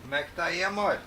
Como é que tá aí, amor?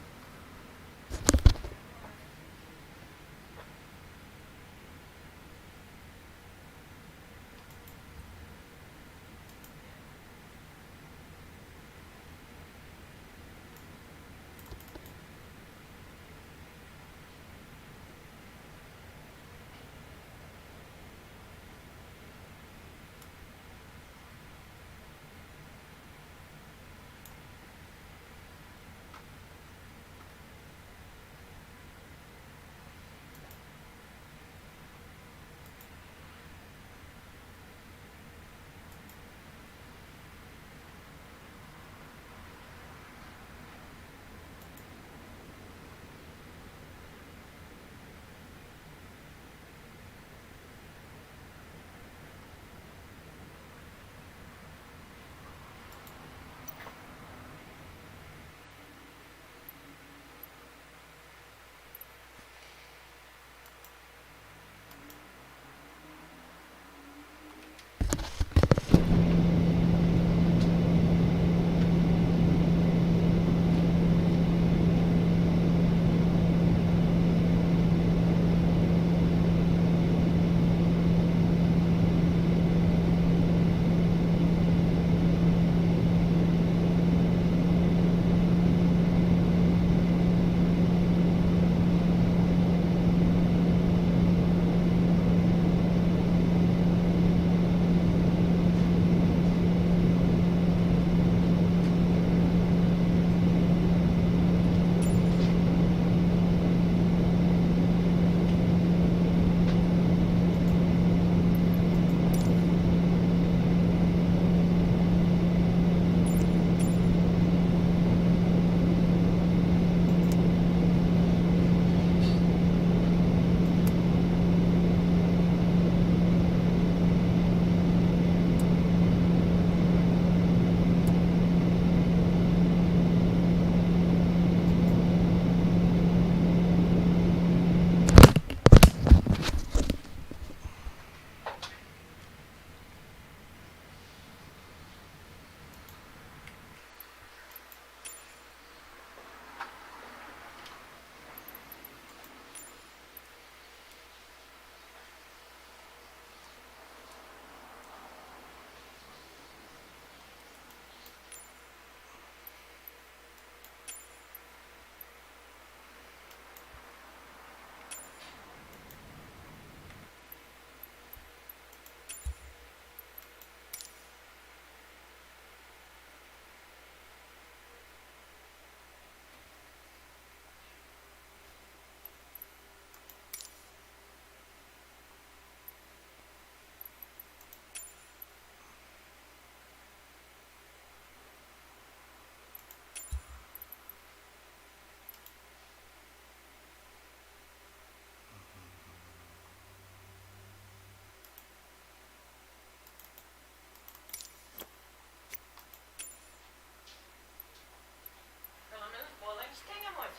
Pelo menos bolo a gente tem, amor.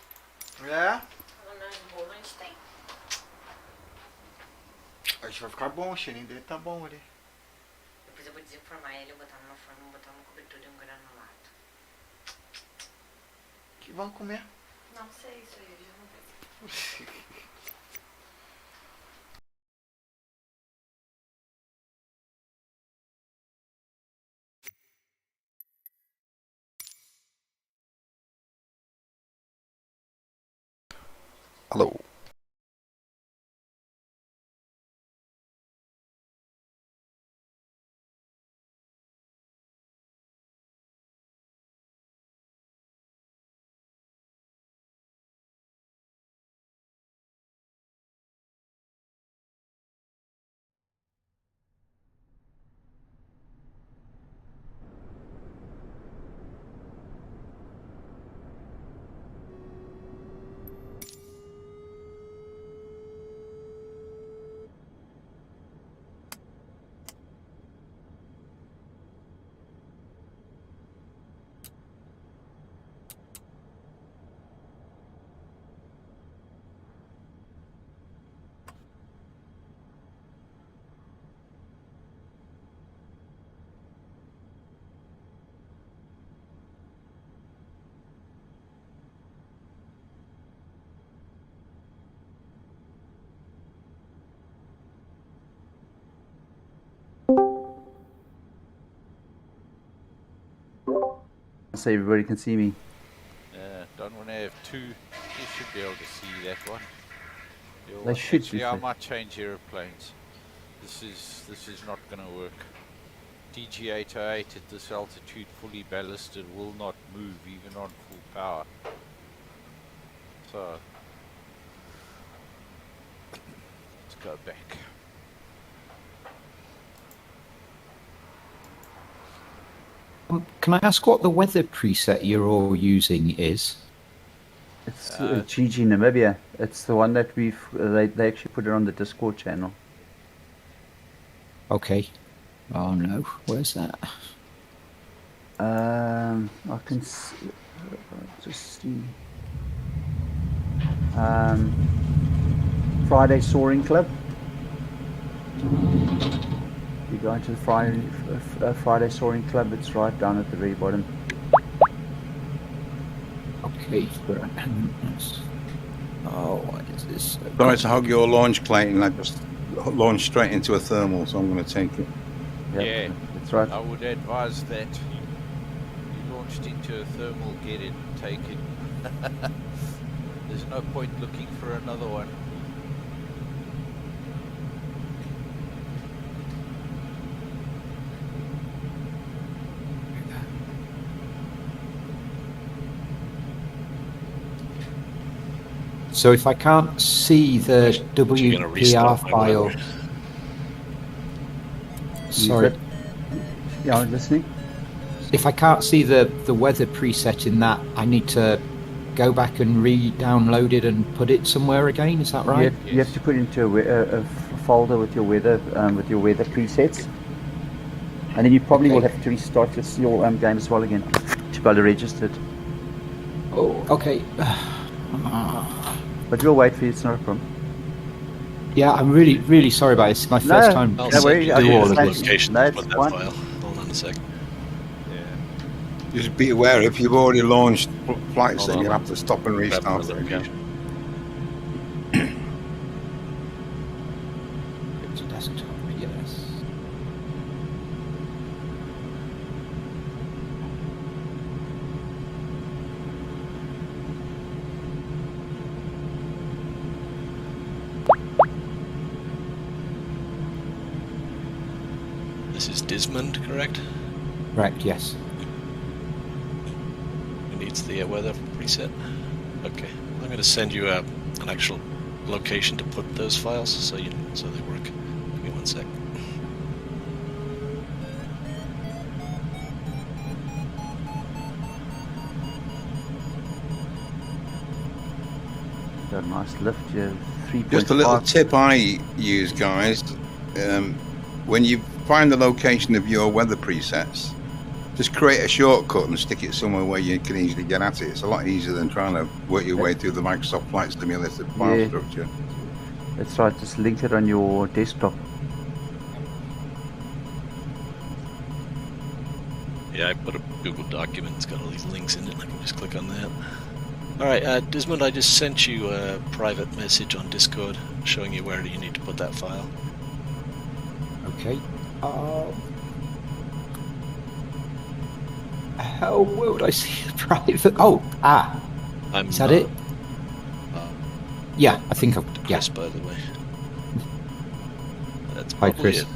É? Pelo menos bolo a gente tem. Acho que vai ficar bom, o cheirinho dele tá bom ali. Depois eu vou desenformar ele, botar numa forma, botar uma cobertura e um granulado. Que vão comer? Não sei, isso aí eu já não sei. Alô? so everybody can see me. Don't want to have two. You should be able to see that one. They should Actually, be I fine. might change aeroplanes. This is not going to work. DG808 at this altitude, fully ballasted, will not move even on full power. So let's go back. Can I ask what the weather preset you're all using is? It's GG Namibia. It's the one that they actually put it on the Discord channel. Okay. Oh no, where's that? I can just see. Friday Soaring Club. You go into the Friday Soaring Club. It's right down at the very bottom. Okay. Oh, what is this? Sorry to hug your launch, Clayton. I just launched straight into a thermal, so I'm going to take it. Yep, Yeah, that's right. I would advise that you launched into a thermal, get it, take it. There's no point looking for another one. So if I can't see the WPR file, sorry, Yeah, I'm listening. if I can't see the weather preset in that, I need to go back and re-download it and put it somewhere again. Is that right? You have to put it into a folder with your weather presets, and then you probably will have to restart your game as well again to be able to register it. Oh, okay. But we'll wait for you. It's not a problem. Yeah, I'm really, really sorry about this. It's my first time I'll to worry, do I all of can this. location That's to put that fine. file. Hold on a sec. Just be aware, if you've already launched flights, Hold then on. you'll have to stop and Grab restart another it again. location. It's a desktop, yes. This is Dismond, correct? Correct, yes. It needs the weather preset. Okay, I'm going to send you an actual location to put those files so they work. Give me 1 sec. Got a nice lift. You 3.5. Just a little tip I use, guys. When you find the location of your weather presets, just create a shortcut and stick it somewhere where you can easily get at it. It's a lot easier than trying to work your way through the Microsoft Flight Simulator file structure. That's right. Just link it on your desktop. Yeah, I put a Google document. It's got all these links in it. I can just click on that. All right, Dismond, I just sent you a private message on Discord showing you where you need to put that file. Okay. How would I see the private? Oh, is that it? Yeah, I think I've. Yeah. Chris, by the way. That's Hi, probably Chris. it.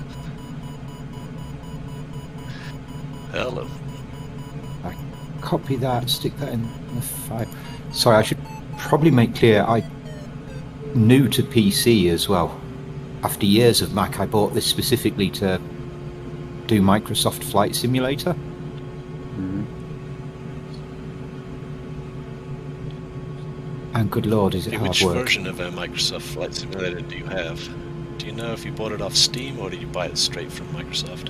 Hello. I copy that, stick that in the file. Sorry, I should probably make clear I'm new to PC as well. After years of Mac, I bought this specifically to do Microsoft Flight Simulator. And good lord, is it hard Which work. version of a Microsoft Flight Simulator do you have? Do you know if you bought it off Steam or did you buy it straight from Microsoft?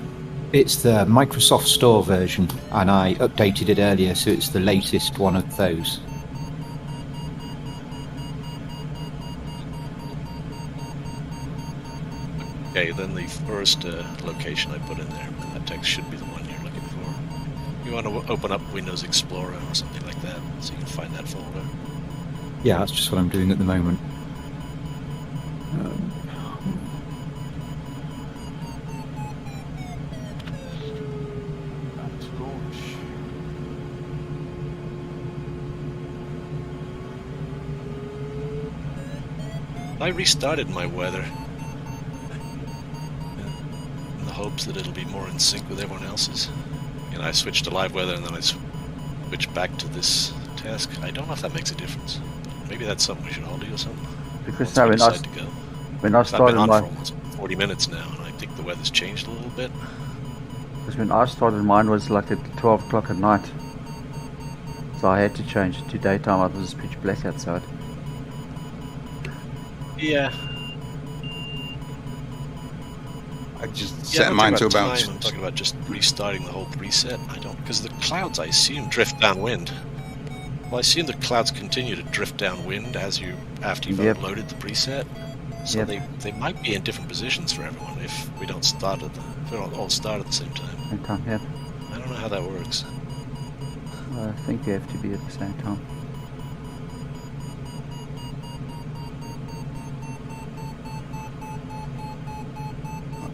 It's the Microsoft Store version, and I updated it earlier, so it's the latest one of those. Okay, then the first location I put in there, that text should be the one you're looking for. You want to open up Windows Explorer or something like that, so you can find that folder. Yeah, that's just what I'm doing at the moment. Let's launch. I restarted my weather in the hopes that it'll be more in sync with everyone else's. And I switched to live weather and then I switched back to this task. I don't know if that makes a difference. Maybe that's something we should all do or something. Because Once no, we when I decide to go. when I I've been started on for my almost 40 minutes now, and I think the weather's changed a little bit. because when I started mine was like at 12 o'clock at night, so I had to change it to daytime. Otherwise, it was pitch black outside. Yeah. I just Yeah, set I'm mine not to talking about about. time. I'm talking about just restarting the whole preset. I don't, because the clouds, I assume, drift downwind. Well, I assume the clouds continue to drift downwind after you've Yep. uploaded the preset. So Yep. they might be in different positions for everyone if we don't all start at the same time. Same time, yeah. I don't know how that works. I think they have to be at the same time.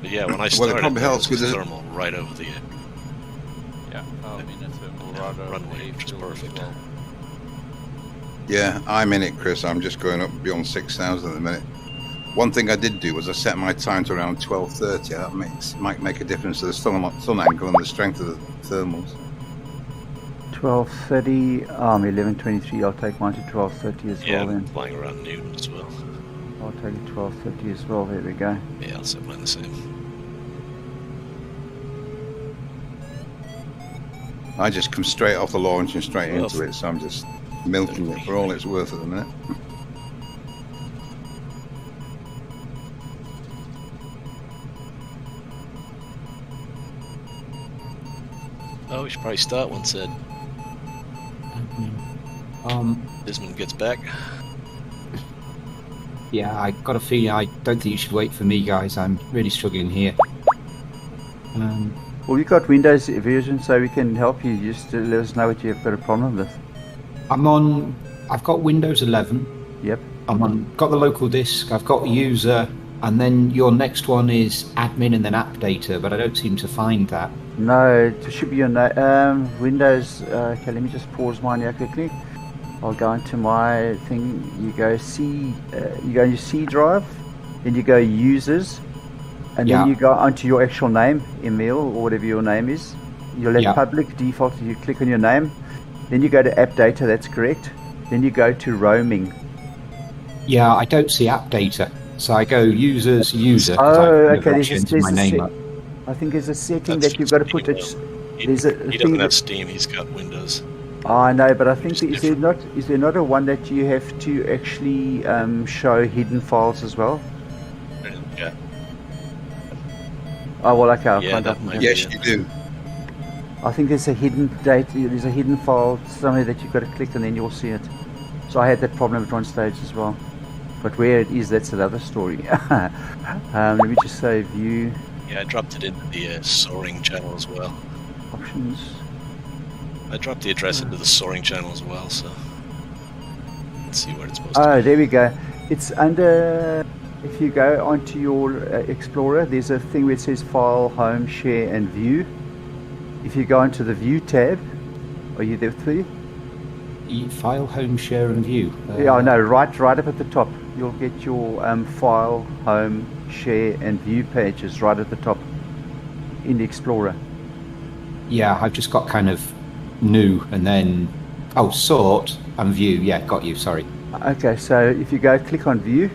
But yeah, when I Well, it started, probably there helps was with it. thermal right over the Yeah, I'm in a thermal right over runway, the which is airfield as perfect. well. Yeah, I'm in it, Chris. I'm just going up beyond 6,000 at the minute. One thing I did do was I set my time to around 12:30. That might make a difference to the sun angle and the strength of the thermals. 12:30. 11:23. I'll take mine to 12:30 as Yeah, well. Then flying around noon as well. I'll take it 12:30 as well. There we go. Yeah, I'll set mine the same. I just come straight off the launch and straight Well, into it, so I'm just milking it for all it's worth at the minute. Oh, we should probably start once Desmond gets back. Yeah, I got a feeling. I don't think you should wait for me, guys. I'm really struggling here. Well, you've got Windows version, so we can help you. Just let us know what you've got a problem with. I've got Windows 11. Yep. Got the local disk. I've got user, and then your next one is admin and then app data, but I don't seem to find that. No, it should be your Windows. Okay, let me just pause mine here quickly. I'll go into my thing. You go C. You go in your C drive, then you go users, and Yeah. then you go onto your actual name, Emil or whatever your name is. You'll have Yeah. public default. You click on your name, then you go to app data. That's correct. Then you go to roaming. Yeah, I don't see app data, so I go users user. 'cause Oh, I've never okay. actually entered my name up. I think there's a setting That's that you've got to put Steam, it. though. There's a He thing doesn't that- have Steam, he's got Windows. I know, but I think It's is there not a one that you have to actually show hidden files as well? Yeah, Oh well, okay. I'll Yeah, find that out. might Yes, you do. I think there's a hidden data. There's a hidden file somewhere that you've got to click and then you'll see it. So I had that problem at one stage as well. But where it is, that's another story. Let me just say view yeah, I dropped it into the Soaring channel as well. options. I dropped the address into the Soaring channel as well, so let's see where it's supposed to Oh, there we go. It's under. If you go onto your Explorer, there's a thing where it says File, Home, Share, and View. If you go into the View tab, are you there with me? File, home, share, and view. Yeah, no, right up at the top. You'll get your File, Home, Share, and View pages right at the top in the Explorer. Yeah, I've just got kind of new and then sort and view. Yeah, got you. Sorry. Okay, so if you go click on View,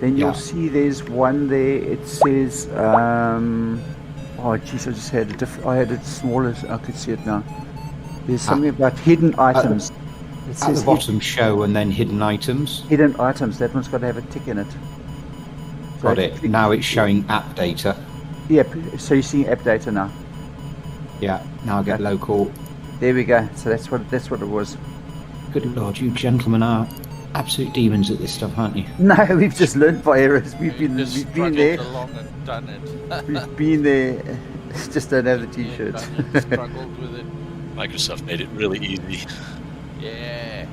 then you'll Yeah. see there's one there. It says, oh jeez, I just had it. I had it smaller. I could see it now. There's something about hidden items. It At says the bottom, show and then hidden items. hidden items. That one's got to have a tick in it. So Got if you it. click- Now it's showing app data. Yep. So you're seeing app data now. Yeah. Now I get local. There we go. So that's what it was. Good lord, you gentlemen are absolute demons at this stuff, aren't you? No, we've just learned by errors. We've You been just there. struggled along and done it. We've been there. Just don't have the t-shirts. Done it, struggled with it. Microsoft made it really easy. Yeah,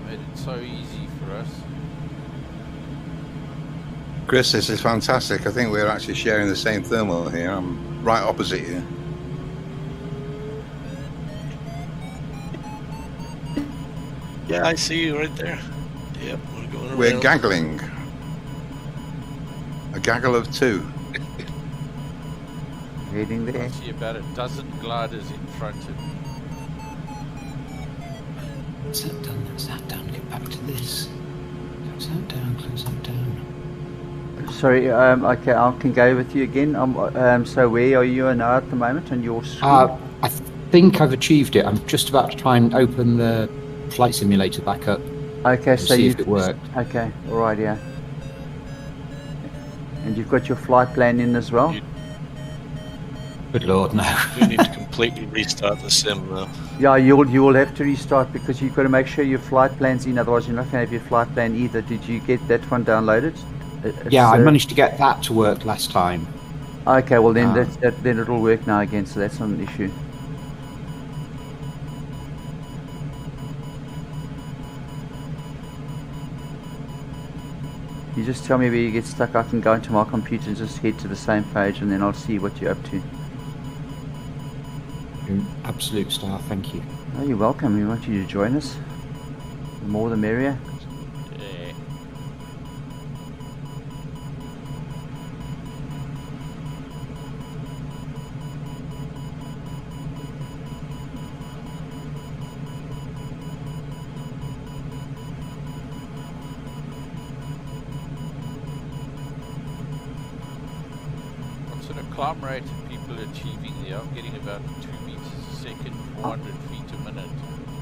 made it so easy for us. Chris, this is fantastic. I think we're actually sharing the same thermal here. I'm right opposite you. Yeah, I see you right there. Yep, we're going around. We're gaggling. A gaggle of two. Heading I there. see about a dozen gliders in front of me. That's that done, that's that done. Get back to this. Close that down, close that down. Sorry, okay, I can go with you again. So where are you now at the moment on your screen? I think I've achieved it. I'm just about to try and open the flight simulator back up. Okay, so see you if it worked. Okay, all right, yeah. And you've got your flight plan in as well. Good lord, no. You need to completely restart the sim though. Yeah, you will have to restart because you've got to make sure your flight plan's in. Otherwise, you're not going to have your flight plan either. Did you get that one downloaded? Yeah, I managed to get that to work last time. Okay, well then then it'll work now again. So that's not an issue. You just tell me where you get stuck. I can go into my computer and just head to the same page, and then I'll see what you're up to. You're an absolute star, thank you. Oh, you're welcome. We want you to join us. The more the merrier. Yeah. What sort of climb rate are people achieving there? I'm getting about 2 meters a second, 400 feet a minute.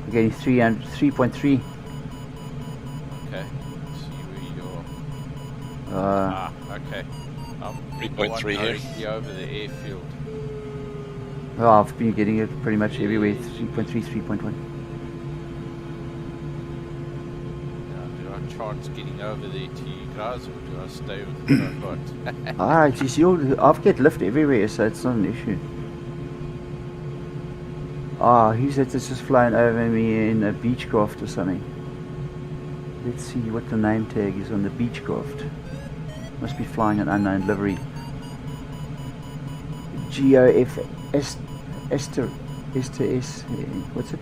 We're getting 3.3. Okay, let's see where you're. Okay. I'm 3.3 here. directly over the airfield. Well, I've been getting it pretty much everywhere. 3.3, 3.1. Now, do I chance getting over there to you guys, or do I stay with what I've got? You see, I've got lift everywhere, so it's not an issue. Who's that that's just flying over me in a Beechcraft or something? Let's see what the name tag is on the Beechcraft. Must be flying an unknown livery. GOFS S. What's it?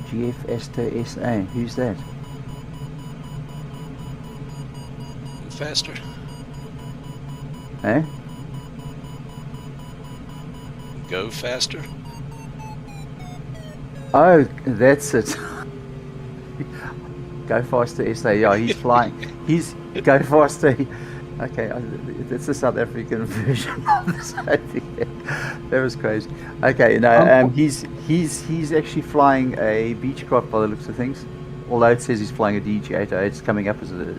GFS to SA. Who's that? Faster. Eh? Go faster. Oh, that's it. Go faster, SA. Yeah, he's flying. He's go faster. Okay, that's the South African version of this. I think that was crazy. Okay, no, he's actually flying a Beechcraft by the looks of things. Although it says he's flying a DG-808, it's coming up as a.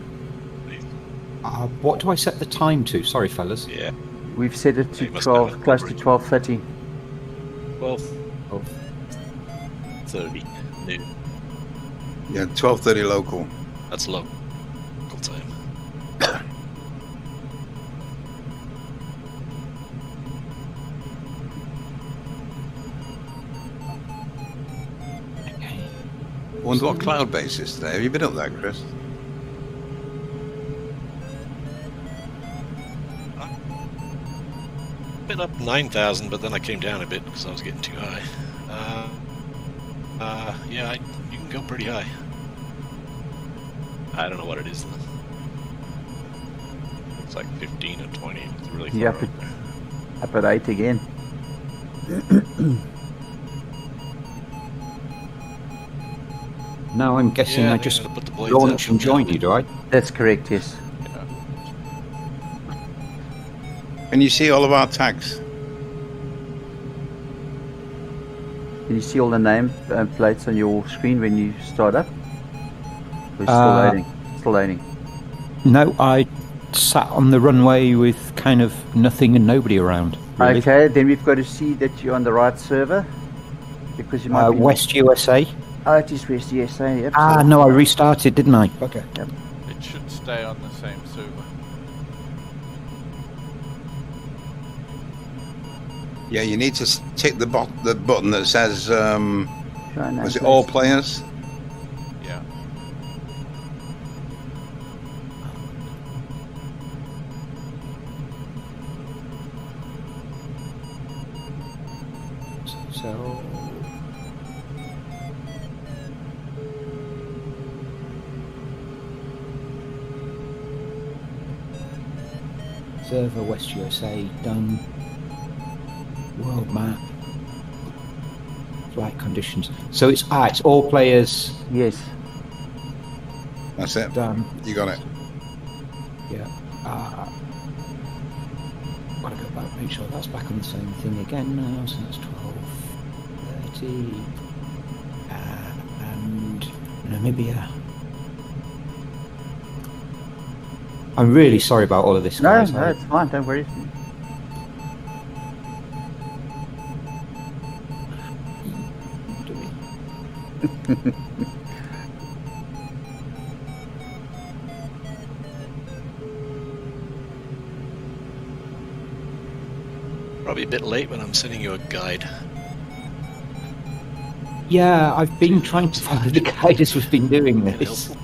What do I set the time to? Sorry, fellas. Yeah. We've set it to You must 12, have close to it. 12:30. 12:30 noon. Yeah, 12:30 local. That's local time. Okay. Wonder what cloud base is today. Have you been up there, Chris? Been up 9,000, but then I came down a bit because I was getting too high. Yeah, you can go pretty high. I don't know what it is. It's like 15 or 20. It's really far Yeah, up there. up at 8 again. Now I'm guessing Yeah, I they're just gonna put the blades launch out. and join you, do I? That's correct, yes. Yeah. Can you see all of our tags? Can you see all the name plates on your screen when you start up? We're still loading. Still loading. No, I sat on the runway with kind of nothing and nobody around. Really. Okay, then we've got to see that you're on the right server. Because you might be... West USA. Oh, it is West USA, yep. No, I restarted, didn't I? Okay. It should stay on the same server. Yeah, you need to tick the button that says, China, was it all players? Yeah. So. Server, West USA, done. World map. Flight conditions. So it's all players Yes. That's it. done. You got it. Yeah. Gotta go back, make sure that's back on the same thing again now. So that's 12:30. And Namibia. I'm really sorry about all of this, No, guys. no, it's fine. Don't worry. Probably a bit late when I'm sending you a guide. Yeah, I've been trying to follow the guide as we've been doing this. Helpful.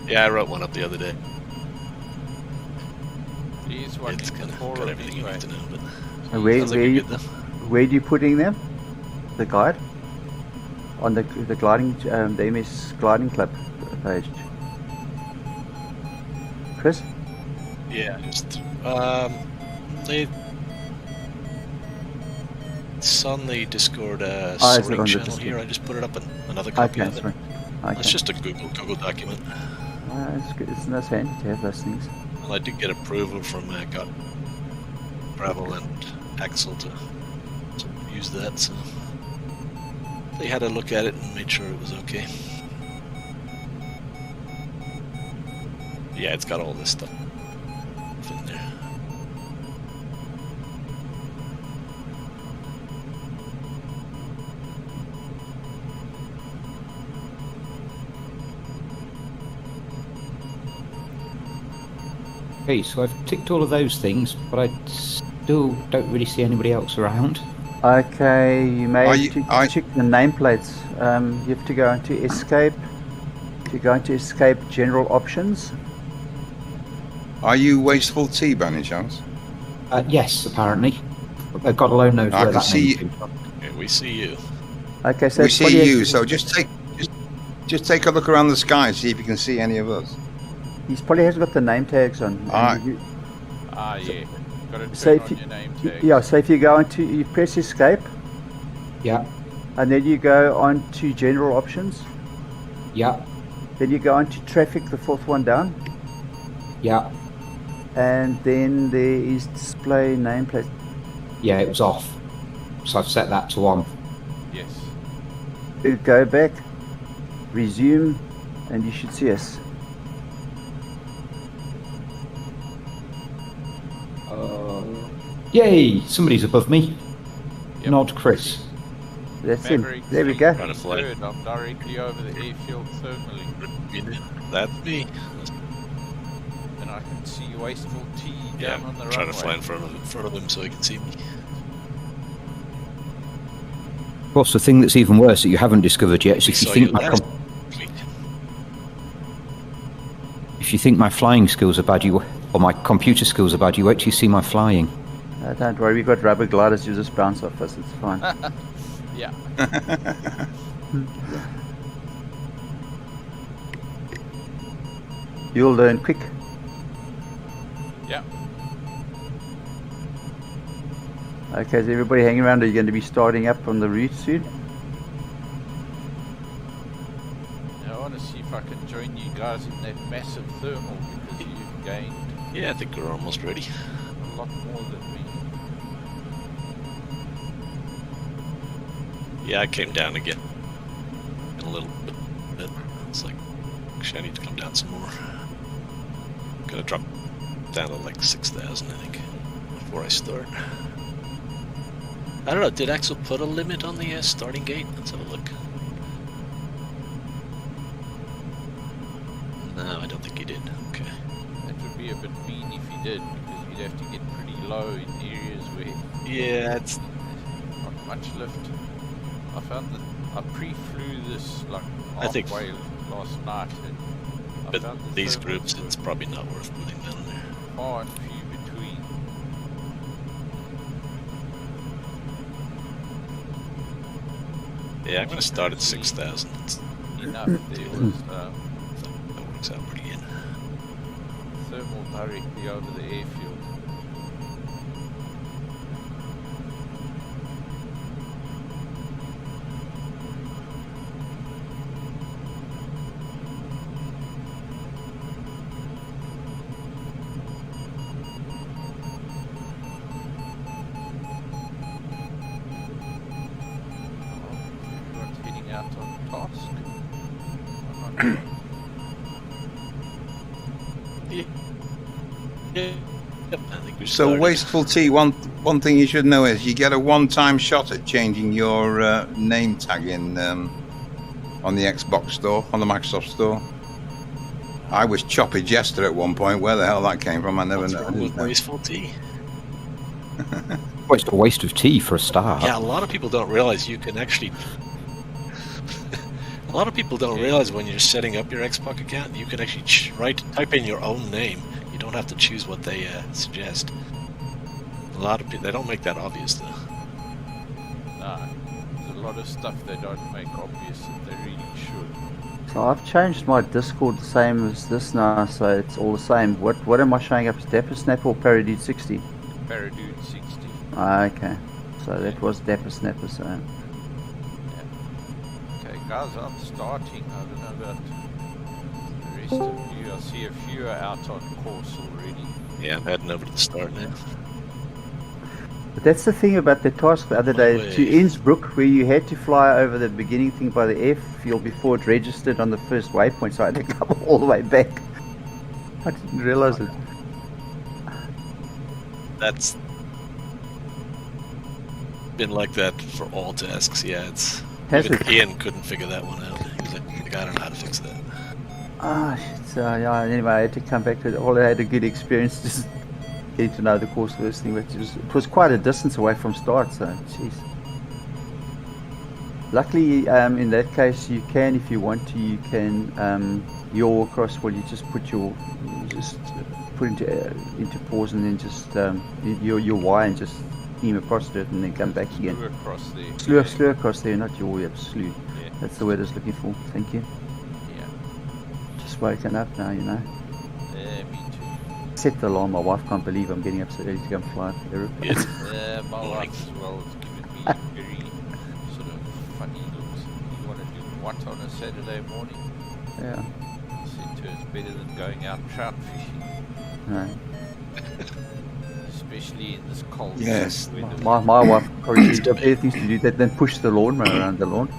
Yeah, I wrote one up the other day. Here's one It's in kind the of forum got everything you anyway. need to know, but Where, sounds like where, you're you, good though. where are you putting them? The guide? On the gliding, the MS Gliding Club page. Chris? Yeah, just it's on the Discord is it Soaring on the channel Discord? here. I just put it up in another copy Okay, of it. sorry. Okay. It's just a Google document. It's good. It's nice handy to have those things. Well, I did get approval from God Gravel and Axel to use that, so they had a look at it and made sure it was okay. Yeah, it's got all this stuff in there. Okay, so I've ticked all of those things, but I still don't really see anybody else around. Okay, you may Are have you- to are- check the nameplates. You have to go into Escape. You go into Escape General Options. Are you Wasteful Tea by any chance? Yes, apparently. I've got a low node I where can that see name came from. Okay, we see you. Okay, so We it's probably see you, so just take a look around the sky, see if you can see any of us. He's probably has got the name tags on. Alright. You- Yeah. Got to So turn if on you, your name tag. yeah, so if you go into, you press Escape, Yeah, and then you go on to General Options. yeah, Then you go on to Traffic, the fourth one down, yeah, and then there is Display Nameplate. yeah, it was off. So I've set that to on. Yes. You go back, resume, and you should see us. Yay! Somebody's above me. Yep. Nod Chris. That's him. Maverick There we go. Trying to fly. Third, I'm directly over the airfield thermally. That's me. And I can see Wasteful Tea Yeah, down on the I'm trying to runway. fly in front of him so he can see me. Of course, the thing that's even worse that you haven't discovered yet is We if you saw think you my last week. if you think my flying skills are bad, or my computer skills are bad, you wait till you see my flying. Don't worry, we've got rubber gliders. You just bounce off us. It's fine. Yeah. You'll learn quick. Yeah. Okay, is everybody hanging around? Are you going to be starting up on the route soon? Now, I want to see if I can join you guys in that massive thermal because you've gained Yeah, I think we're almost ready. a lot more than me. Yeah, I came down again a little bit. It's like, actually, I need to come down some more. Gonna drop down to like 6,000, I think, before I start. I don't know, did Axel put a limit on the starting gate? Let's have a look. No, I don't think he did. Okay. That would be a bit mean if he did because you'd have to get pretty low in areas where Yeah, it's not much lift. I found that I pre-flew this like I think- halfway last night and I but found the these thermals groups, were it's probably not worth putting down there. far and few between. Yeah, I'm gonna start at 6,000. It's enough, there was That works out pretty good. thermal directly over the airfield. Everyone's heading out on task. Yeah. Yep, I think we So started. wasteful T. One thing you should know is you get a one-time shot at changing your name tag in on the Xbox store, on the Microsoft store. I was Choppy Jester at one point. Where the hell that came from, I never What's know. wrong with wasteful tea? Well, it's a waste of tea for a start. Yeah, a lot of people don't realize you can actually. A lot of people don't realize when you're setting up your Xbox account, you can actually type in your own name. You don't have to choose what they suggest. A lot of people, they don't make that obvious though. Nah, there's a lot of stuff they don't make obvious that they really should. So I've changed my Discord the same as this now, so it's all the same. What am I showing up as Dapper Snapper or Paradude 60? Paradude 60. Ah, okay. So that was Dapper Snapper, so... Okay, guys, I'm starting. I don't know about the rest of you. I see a few are out on course already. Yeah, I'm heading over to the start now. But that's the thing about the task the other day to Innsbruck, where you had to fly over the beginning thing by the airfield before it registered on the first waypoint, so I had to come all the way back. I didn't realise it. That's been like that for all tasks. Yeah, it's. Has Even it? Ian couldn't figure that one out. He was like, I don't know how to fix that. Ah, shit. So, yeah, anyway, I had to come back to it. All I had a good experience just getting to know the course first thing, but it was quite a distance away from start, so, jeez. Luckily, in that case, you can, if you want to, you can, yaw across, well, you just put into pause and then just, your Y and just beam across to it and then come back again. Slew across there. Slew across there, not yaw, yep, slew. Yeah. That's the word I was looking for, thank you. Yeah. Just waking up now, you know. Yeah, me too. Set the alarm, my wife can't believe I'm getting up so early to go and fly the aeroplane. Yeah, my wife as well has given me very sort of funny looks. You want to do what on a Saturday morning? Yeah. I said to her, it's better than going out trout fishing, No. especially in this cold Yes. weather. My wife probably has got better things to do than push the lawnmower around the lawn.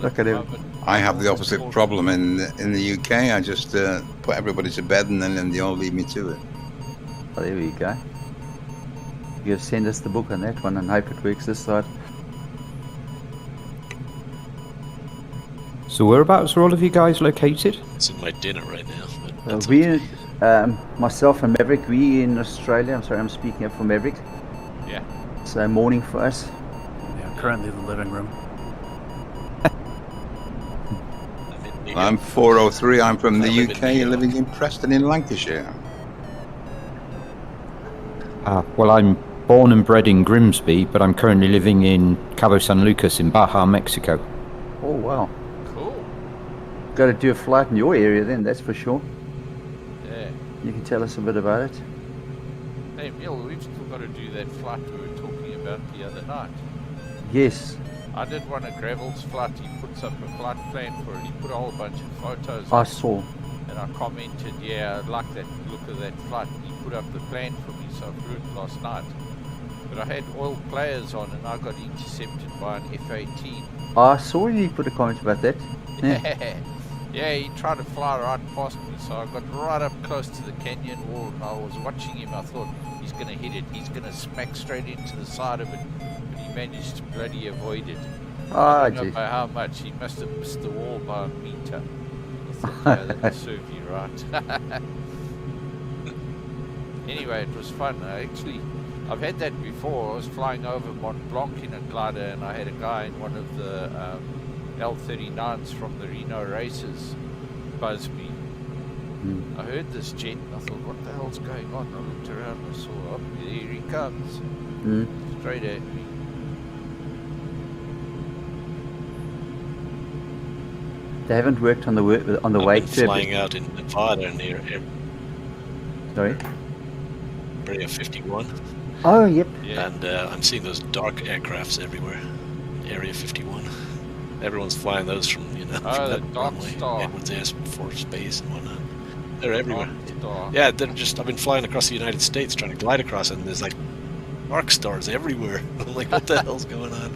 Look at him. I have the opposite problem in the UK. I just put everybody to bed and then they all leave me to it. Oh, there we go. You send us the book on that one and hope it works this side. So whereabouts are all of you guys located? It's in my dinner right now. But that's We, myself and Maverick, we in Australia. I'm sorry, I'm speaking up for Maverick. Yeah. So morning for us. Yeah, currently the living room. I'm in Midia. I'm 403. I'm from the I live in UK, Midia. living in Preston in Lancashire. Well, I'm born and bred in Grimsby, but I'm currently living in Cabo San Lucas in Baja, Mexico. Oh wow. Cool. Got to do a flight in your area then, that's for sure. Yeah. You can tell us a bit about it. Hey, Neil, we've still got to do that flight we were talking about the other night. Yes. I did one of Gravel's flight. He puts up a flight plan for it. He put a whole bunch of photos I up, saw. and I commented, yeah, I like that look of that flight. He put up the plan for me, so I flew it last night. But I had oil players on, and I got intercepted by an F-18. I saw you put a comment about that. Yeah. Yeah, he tried to fly right past me, so I got right up close to the canyon wall, and I was watching him. I thought, he's going to hit it. He's going to smack straight into the side of it. But he managed to bloody avoid it. Ah, I don't know jeez. by how much. He must have missed the wall by a meter. I thought, yeah, that'll serve you right. Anyway, it was fun. I've had that before. I was flying over Mont Blanc in a glider, and I had a guy in one of the L-39s from the Reno races buzz me. I heard this jet, and I thought, what the hell's going on? I looked around and I saw, oh, there he comes. Straight at me. They haven't worked on the I've way been to. flying out in Nevada near Sorry. Area 51, Oh, yep. Yeah. and I'm seeing those dark aircrafts everywhere. Area 51. Everyone's flying those from from the that Dark runway, Star. Edwards Air Force Base and whatnot. They're everywhere. Star. Yeah, I've been flying across the United States trying to glide across it, and there's like dark stars everywhere. I'm like, what the hell's going on?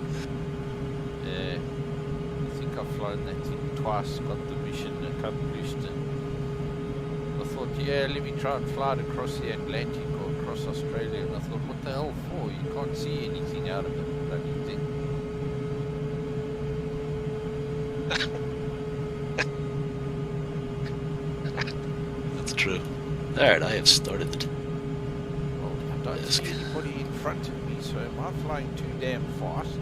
Yeah. I think I've flown that thing twice, got the mission accomplished, and I thought, yeah, let me try and fly it across the Atlantic or across Australia, and I thought, what the hell for? You can't see anything out of the bloody thing. That's true. Alright, I have started it. Well, I don't see anybody in front of me, so am I flying too damn fast?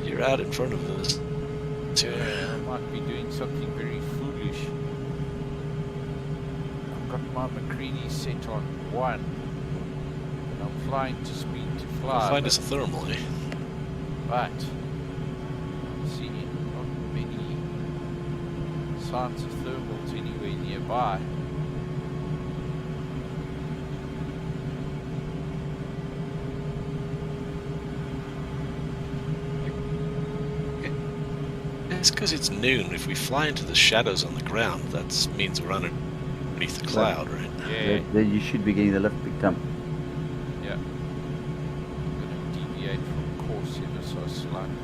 You're out in front of us. Yeah, I might be doing something very foolish. I've got my McCready set on 1, and I'm flying to speed to fly. Find us a thermal, eh? But I'm seeing not many signs of thermals anywhere nearby. It's because it's noon. If we fly into the shadows on the ground, that means we're underneath the cloud, right? Yeah, Then you should be getting the lift big time. yeah. I'm going to deviate from course ever so slightly.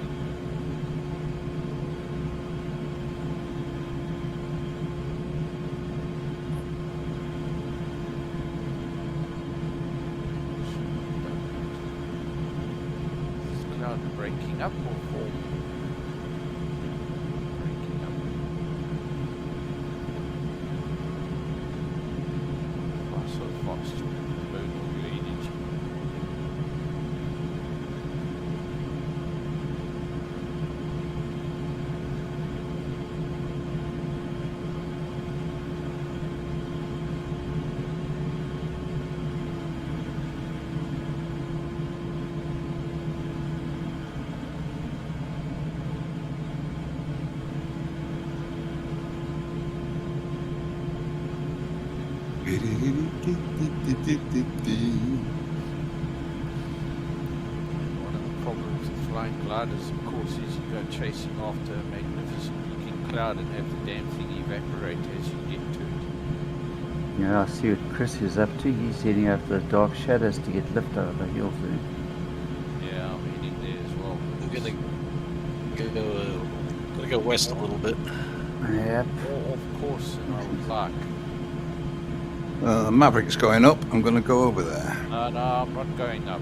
Is this cloud breaking up or forming? Breaking up. Fly so fast, you burn all your energy. One of the problems with flying gliders, of course, is you go chasing after a magnificent looking cloud and have the damn thing evaporate as you get to it. Yeah, I see what Chris is up to. He's heading after the dark shadows to get lift out of the hills there. Yeah, I'm heading there as well. I'm gonna go west a little bit. Yep. More off course than I would like. Maverick's going up. I'm going to go over there. No, I'm not going up.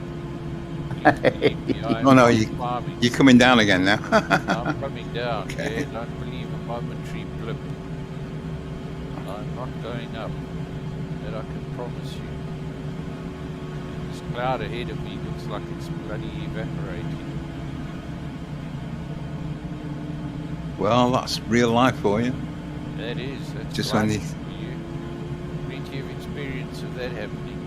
Please believe me, I am Oh, no, not you're climbing. coming down again now. I'm coming down. Okay. Yeah, don't believe a momentary blip. I'm not going up. That I can promise you. This cloud ahead of me looks like it's bloody evaporating. Well, that's real life for you. That is. That's Just right only- for you. Plenty of experience of that happening.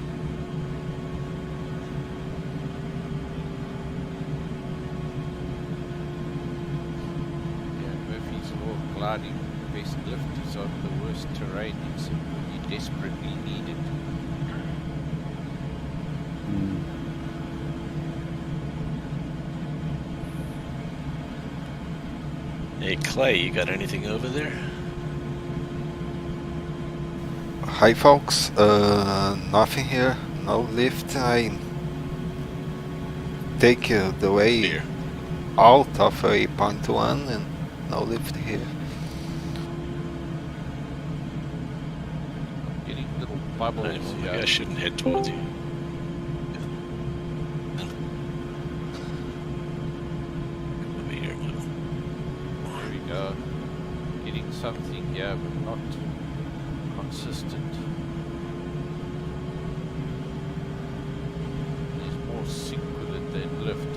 Yeah, Murphy's Law of gliding. The best lift is on the worst terrain, except when you desperately need it. Mm. Hey Clay, you got anything over there? Hi folks, nothing here, no lift. I take the way Here. out of a point 1 and no lift here. I'm getting little bubbles Maybe here. I shouldn't head towards you. Over here, man. There we go. Getting something here, but not consistent. There's more sink with it than lift.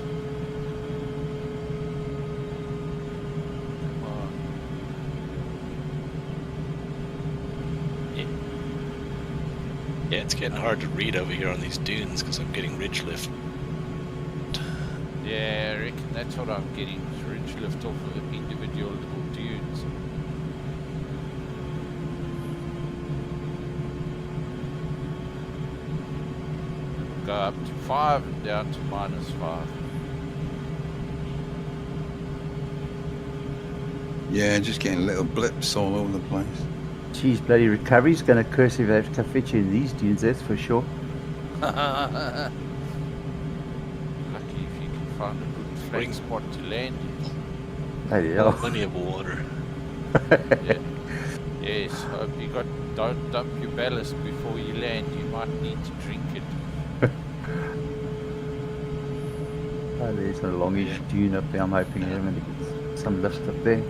Come on. Yeah, it's getting hard to read over here on these dunes because I'm getting ridge lift. Yeah, I reckon that's what I'm getting, is ridge lift off of the individual little dunes. Go up to 5 and down to -5. Yeah, just getting little blips all over the place. Geez, bloody recovery's going to curse if they have to fit you in these dunes, that's for sure. Lucky if you can find a good flat spot to land in. Bloody hell. Plenty of water. Yeah. Yes, hope you don't dump your ballast before you land. You might need to drink it. Oh, there's a longish dune up there. I'm hoping they're going to get some lift up there.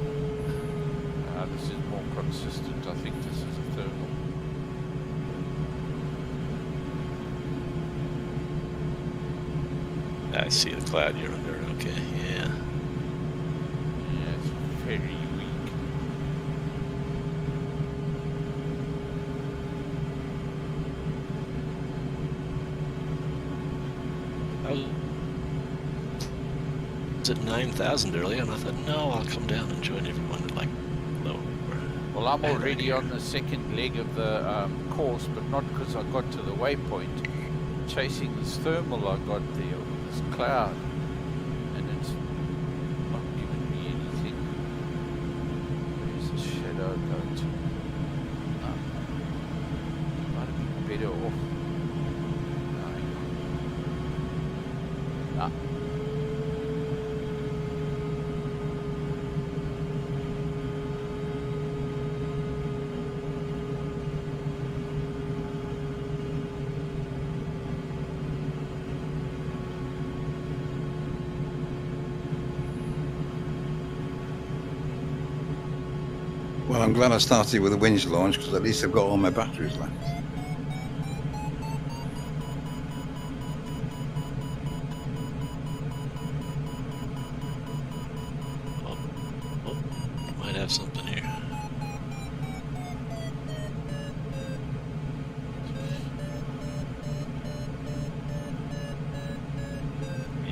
This is more consistent. I think this is a thermal. I see the cloud you're under. Okay, yeah. Yeah, it's very weak. I was at 9,000 earlier, and I thought, no, I'll come down and join everyone at like lower. Well, I'm already on the second leg of the course, but not because I got to the waypoint. Chasing this thermal I got there with this cloud, and it's not giving me anything. Where's the shadow go to? Might have been better off. No. Well, I'm glad I started with a winch launch because at least I've got all my batteries left. Oh, might have something here.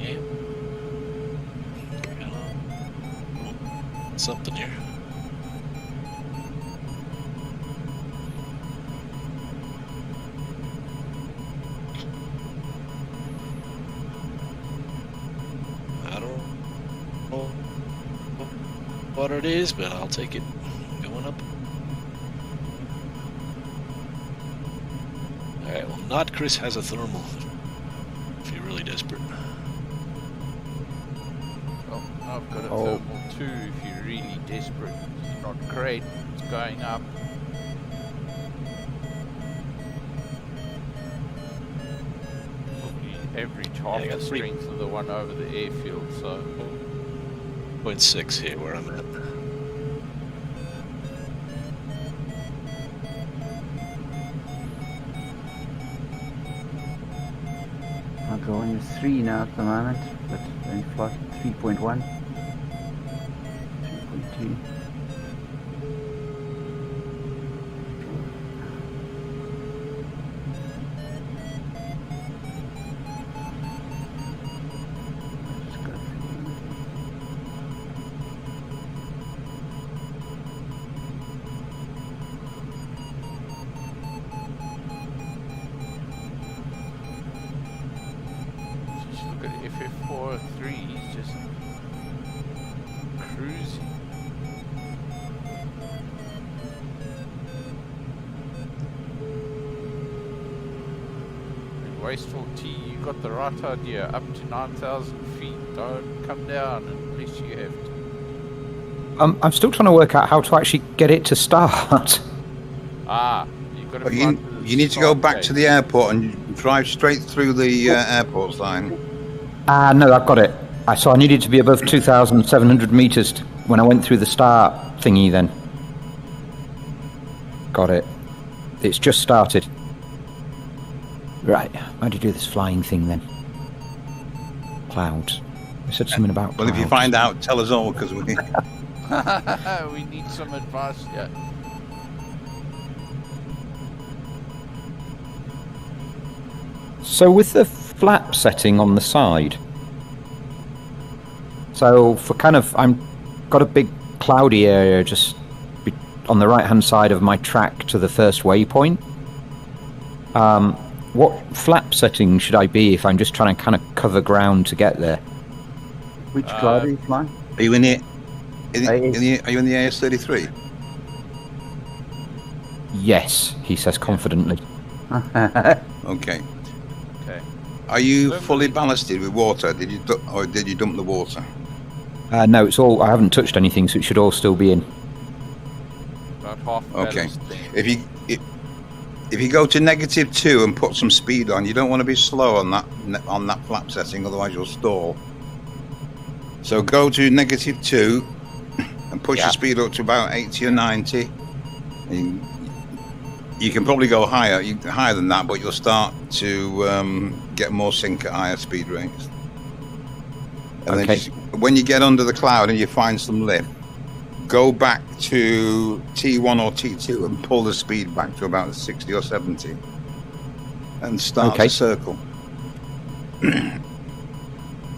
Yeah. Something here. What it is, but I'll take it. Going up. Alright, well, not Chris has a thermal. If you're really desperate. Well, I've got a thermal too if you're really desperate. It's not great, it's going up. Probably average half the strength of the one over the airfield, so 0.6 here where I'm at. I'll go on 3 now at the moment, but only flight 3.1, 3.2. FF43 is just cruising. And Wasteful T, you got the right idea. Up to 9,000 feet. Don't come down unless you have to. I'm still trying to work out how to actually get it to start. You've got to you need to go back to the airport and drive straight through the airport sign. No, I've got it. So I needed to be above 2,700 meters when I went through the start thingy then. Got it. It's just started. Right, how do you do this flying thing then? Clouds. I said something about Well, if you find out, tell us all, because we... we need some advice, yeah. So with the flap setting on the side, So for I'm got a big cloudy area just on the right-hand side of my track to the first waypoint. What flap setting should I be if I'm just trying to kind of cover ground to get there? Which cloud are you flying? Are you in the are you in the AS33? Yes, he says confidently. Okay. Okay. Are you fully ballasted with water? Did you dump the water? No, it's all. I haven't touched anything, so it should all still be in. About half Okay. ballast. If you go to -2 and put some speed on, you don't want to be slow on that flap setting, otherwise you'll stall. So go to -2 and push your speed up to about 80 or 90. And you can probably go higher than that, but you'll start to get more sink at higher speed rates. And then when you get under the cloud and you find some lift, go back to T1 or T2 and pull the speed back to about 60 or 70 and start to circle.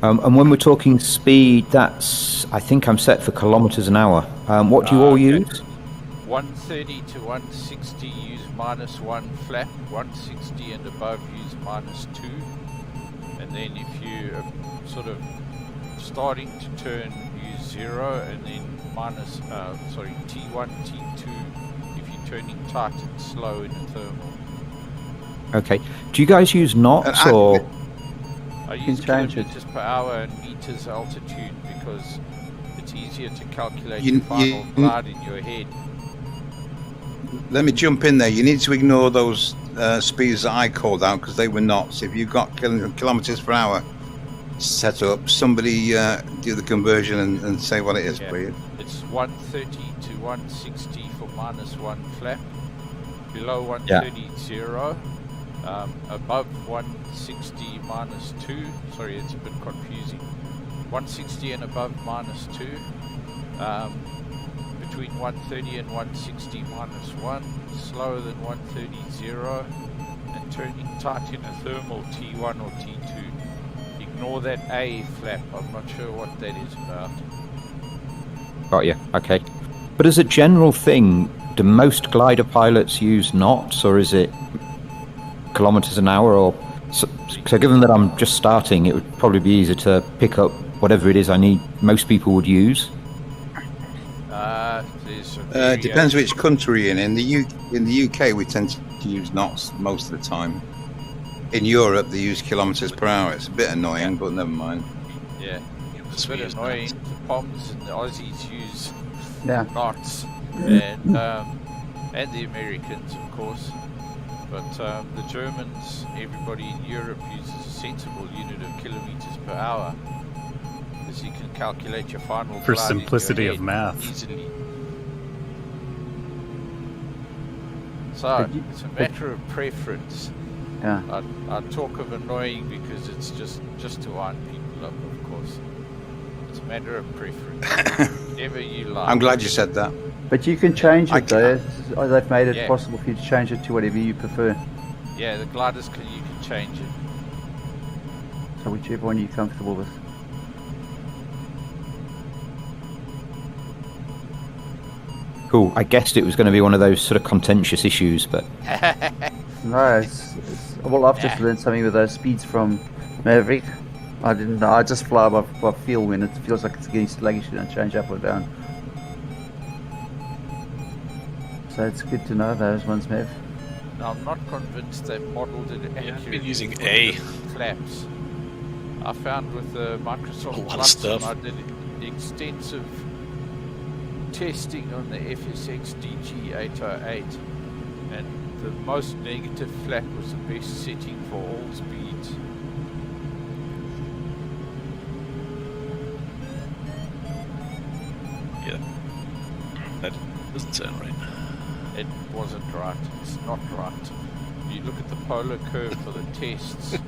And when we're talking speed, I think I'm set for kilometers an hour. What do you all use? 130 to 160 use -1 flap, 160 and above use -2, and then if you are sort of starting to turn, use 0, and then T1, T2 if you're turning tight and slow in a thermal. Okay. Do you guys use knots or? I use kilometers per hour and meters altitude because it's easier to calculate the final glide in your head. Let me jump in there. You need to ignore those speeds that I called out because they were knots. If you've got kilometers per hour set up, somebody do the conversion and say what it is, please. It's 130 to 160 for -1 flap, below 130 0, above 160 -2. Sorry, it's a bit confusing. 160 and above -2. Between 130 and 160 -1, slower than 130 0, and turning tight in a thermal T1 or T2. Ignore that A flap, I'm not sure what that is about. Got you, okay. But as a general thing, do most glider pilots use knots, or is it kilometers an hour? Or so given that I'm just starting, it would probably be easier to pick up whatever it is I need most people would use. It depends which country you're in. In the UK, we tend to use knots most of the time. In Europe, they use kilometers per hour. It's a bit annoying, but never mind. Yeah, it's a bit annoying. The Poms and the Aussies use knots, and the Americans, of course. But the Germans, everybody in Europe uses a sensible unit of kilometers per hour, because you can calculate your final for glide simplicity in your of head math. easily. So it's a matter of preference. Yeah. I talk of annoying because it's just to wind people up, of course. It's a matter of preference. Whatever you like. I'm glad you said that. But you can change it though. They've made it possible for you to change it to whatever you prefer. Yeah, the gliders you can change it. So whichever one you're comfortable with. Cool. I guessed it was going to be one of those sort of contentious issues, but No, well, I've just learned something with those speeds from Maverick. I didn't know. I just fly by feel when it feels like it's getting sluggish and change up or down. So it's good to know those ones, Mav. Now, I'm not convinced they've modelled it accurately. I've been using A. Flaps. I found with the Microsoft A lot of Plus, stuff. I did extensive testing on the FSX DG808, and the most negative flap was the best setting for all speeds. Yeah, that doesn't sound right. It wasn't right. It's not right. You look at the polar curve for the tests. There's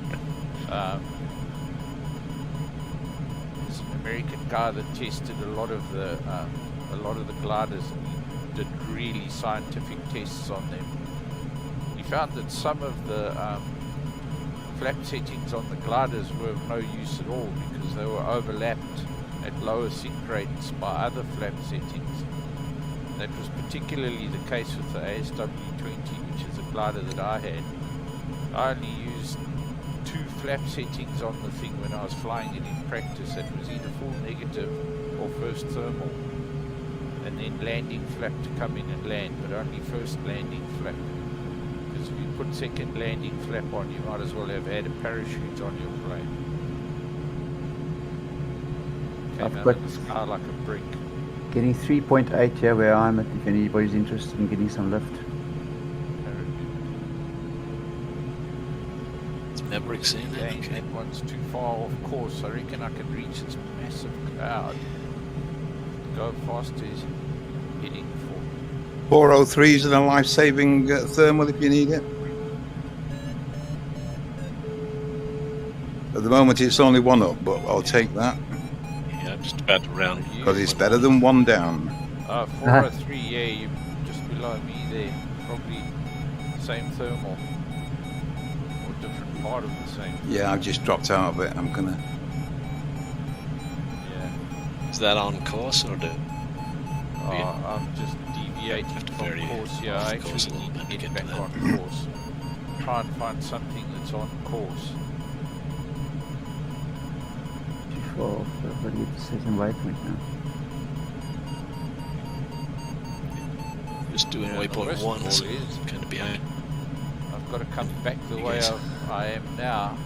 an American guy that tested a lot of the gliders, and he did really scientific tests on them. He found that some of the flap settings on the gliders were of no use at all because they were overlapped at lower sink rates by other flap settings. That was particularly the case with the ASW20, which is a glider that I had. I only used 2 flap settings on the thing when I was flying it in practice. It was either full negative or first thermal, and then landing flap to come in and land, but only first landing flap. Because if you put second landing flap on, you might as well have had a parachute on your plane. Came out of the sky like a brick. Getting 3.8 here where I'm at, if anybody's interested in getting some lift. It's Maverick soon. Dang, that one's too far off course. I reckon I can reach this massive cloud. Go fast as heading for. 403s and a life-saving thermal if you need it. At the moment it's only 1 up, but I'll take that. Yeah, I'm just about to round. Because it's better than 1 down. 403, yeah, you're just below me there. Probably same thermal. Or different part of the same. Yeah, I've just dropped out of it. I'm gonna... Yeah. Is that on course or the? I'm just deviating from course here. I actually need to get back on course. Try and find something that's on course. For everybody at the second waypoint now. Just doing waypoint 1, so kind of behind. I've got to come back the way I am now.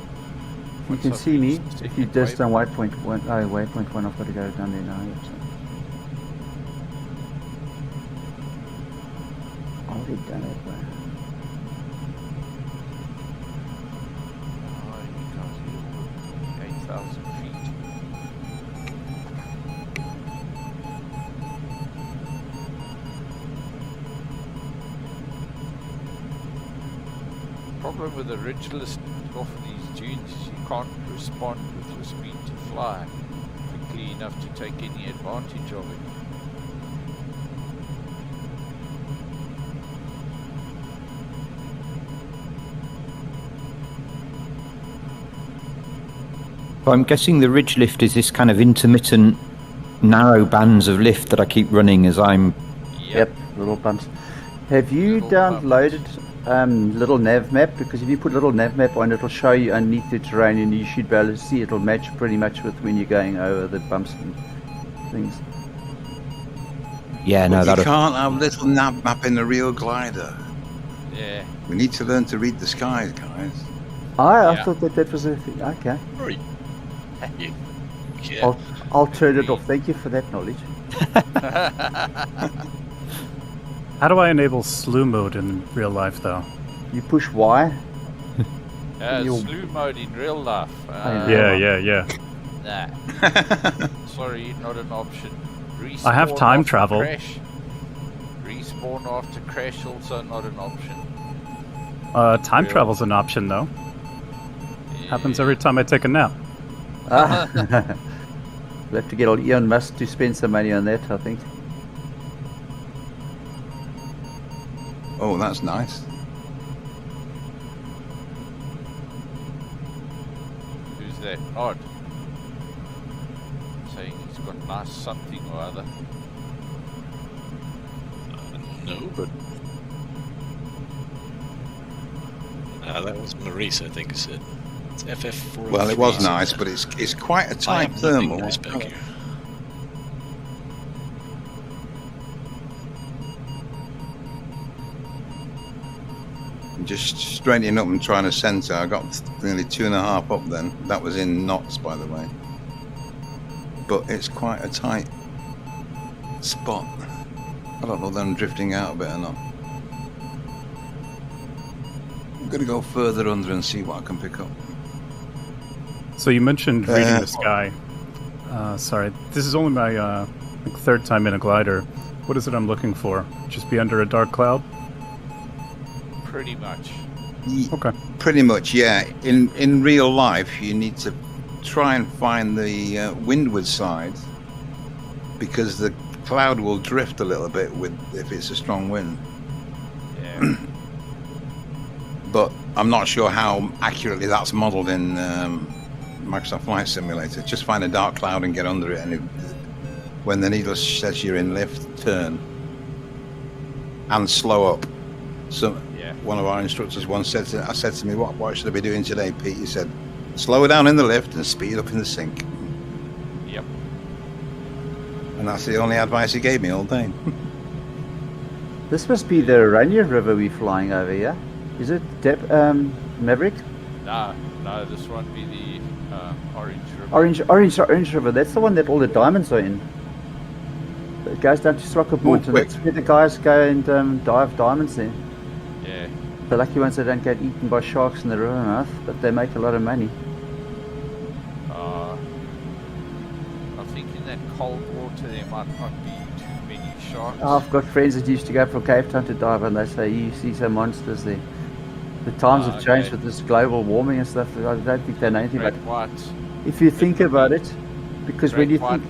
You can see me if you just done waypoint 1. Oh, waypoint 1, I've got to go down there now. Yep, so. Already done it. Oh, you can't see 8,000 feet. Problem with the ridgeless off these dunes is you can't respond with your speed to fly quickly enough to take any advantage of it. So I'm guessing the ridge lift is this kind of intermittent, narrow bands of lift that I keep running as I'm... Yep, little bumps. Have you Little downloaded little nav map? Because if you put little nav map on, it'll show you underneath the terrain, and you should be able to see it'll match pretty much with when you're going over the bumps and things. Yeah, no, But you that. can't have little nav map in a real glider. Yeah. We need to learn to read the skies, guys. I Yeah. thought that was a thing. Okay. Sorry. Yeah. I'll turn it off. Thank you for that knowledge. How do I enable slew mode in real life, though? You push Y. Slew mode in real life. Yeah. Nah. Sorry, not an option. Respawn I have time after travel. Crash. Respawn after crash, also not an option. Time Real. travel's an option, though. Happens every time I take a nap. We'll have to get old Elon Musk to spend some money on that, I think. Oh, that's nice. Who's that? Odd. Saying he's got nice something or other. No, but that was Maurice, I think, who said it's FF4. Well, it was nice, but it's quite a tight thermal. Nice back here. Just straightening up and trying to center. I got nearly 2.5 up then. That was in knots, by the way. But it's quite a tight spot. I don't know whether I'm drifting out a bit or not. I'm going to go further under and see what I can pick up. So you mentioned reading the sky. Sorry, this is only my third time in a glider. What is it I'm looking for? Just be under a dark cloud? Pretty much. Okay. Pretty much, yeah. In real life, you need to try and find the windward side, because the cloud will drift a little bit if it's a strong wind. Yeah. But I'm not sure how accurately that's modelled in Microsoft Flight Simulator. Just find a dark cloud and get under it, and when the needle says you're in lift, turn and slow up. So one of our instructors once said to me, what should I be doing today, Pete? He said, slow down in the lift and speed up in the sink. Yep. And that's the only advice he gave me all day. This must be the Rainier River we're flying over, yeah? Is it Maverick? No, this won't be the Orange River. Orange River. That's the one that all the diamonds are in. It goes down to Srocca Point, and that's where the guys go and dive diamonds there. Yeah. The lucky ones, they don't get eaten by sharks in the river mouth, but they make a lot of money. I think in that cold water there might not be too many sharks. I've got friends that used to go from Cape Town to dive, and they say you see some monsters there. The times have changed with this global warming and stuff. I don't think they know anything about it. If you think about it, because when you think,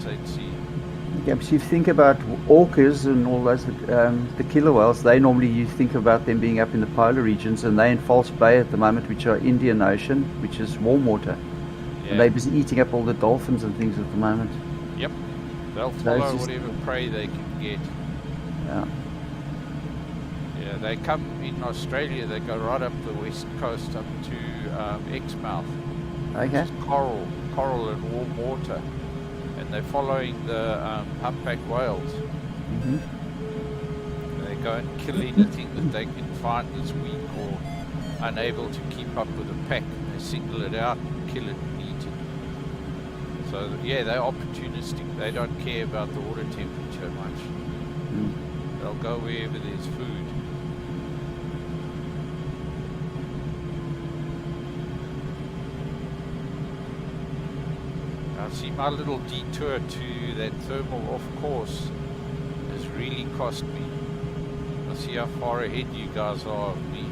if you think about orcas and all those, the killer whales, you think about them being up in the polar regions, and they're in False Bay at the moment, which are Indian Ocean, which is warm water. Yeah. And they're busy eating up all the dolphins and things at the moment. Yep. They'll follow whatever prey they can get. Yeah. Yeah, they come in Australia, they go right up the west coast up to Exmouth. Okay. Which is coral and warm water. And they're following the humpback whales. Mm-hmm. They go and kill anything that they can find that's weak or unable to keep up with the pack. They single it out, kill it, and eat it. So yeah, they're opportunistic. They don't care about the water temperature much. Mm. They'll go wherever there's food. See, my little detour to that thermal off course has really cost me. I see how far ahead you guys are of me.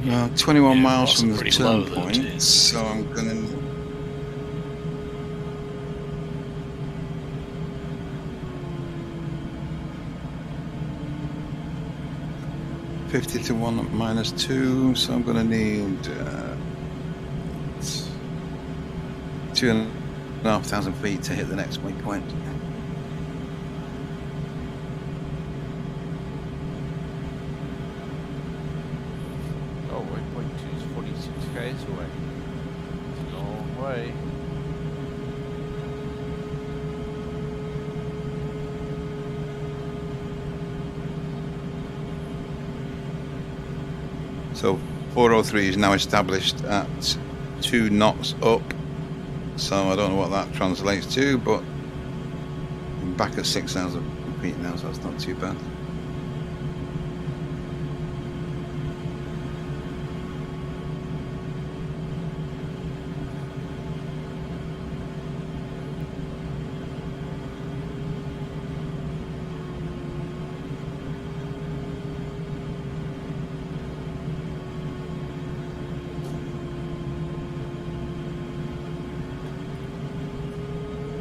Yeah, 21 miles from the turn point, so I'm going to... 50 to 1 minus 2, so I'm going to need 2,500 feet to hit the next waypoint. Oh, waypoint 2 is 46 k's away. It's a long way. So 403 is now established at 2 knots up, so I don't know what that translates to, but I'm back at 6,000 feet now, so that's not too bad.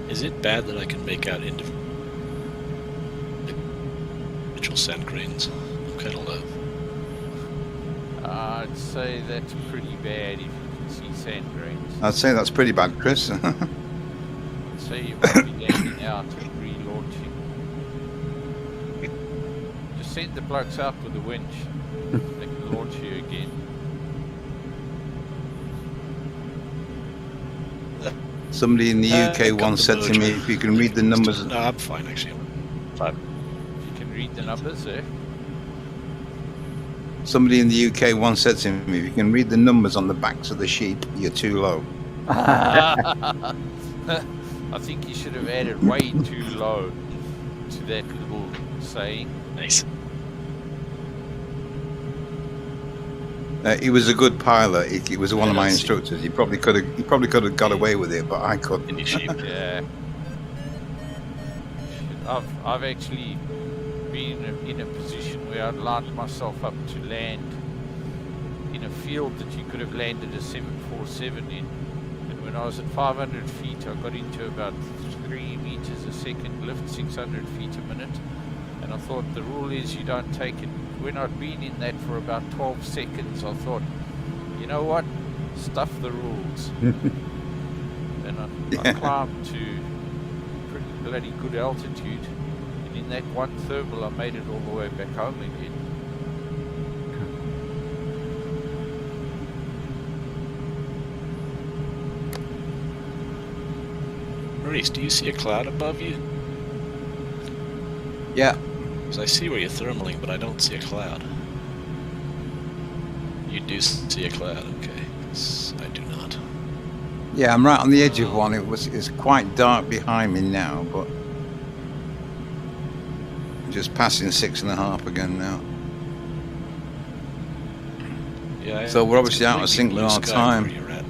Is it bad that I can make out individual sand grains? I'm kind of low. I'd say that's pretty bad if you can see sand grains. I'd say that's pretty bad, Chris. I'd say you might be landing out and relaunching. Just send the blokes out with the winch. They can launch you again. Somebody in the UK once said to me, if you can read the numbers... No, I'm fine, actually. Fine. You can read the numbers there. Somebody in the UK once said to me, if you can read the numbers on the backs of the sheep, you're too low. I think you should have added way too low to that little saying. Nice. He was a good pilot. He was one of my instructors. He probably could have got away with it, but I couldn't. Yeah. I've actually been in a position where I'd lined myself up to land in a field that you could have landed a 747 in. When I was at 500 feet, I got into about 3 meters a second lift, 600 feet a minute. And I thought the rule is you don't take it. When I'd been in that for about 12 seconds, I thought, you know what? Stuff the rules. And I climbed to pretty bloody good altitude. And in that one thermal, I made it all the way back home again. Maurice, do you see a cloud above you? Yeah. Because I see where you're thermaling, but I don't see a cloud. You do see a cloud, okay. 'Cause I do not. Yeah, I'm right on the edge of one. It's quite dark behind me now, but just passing 6.5 again now. Yeah. So we're obviously out of sync with blue our sky time. where you're at.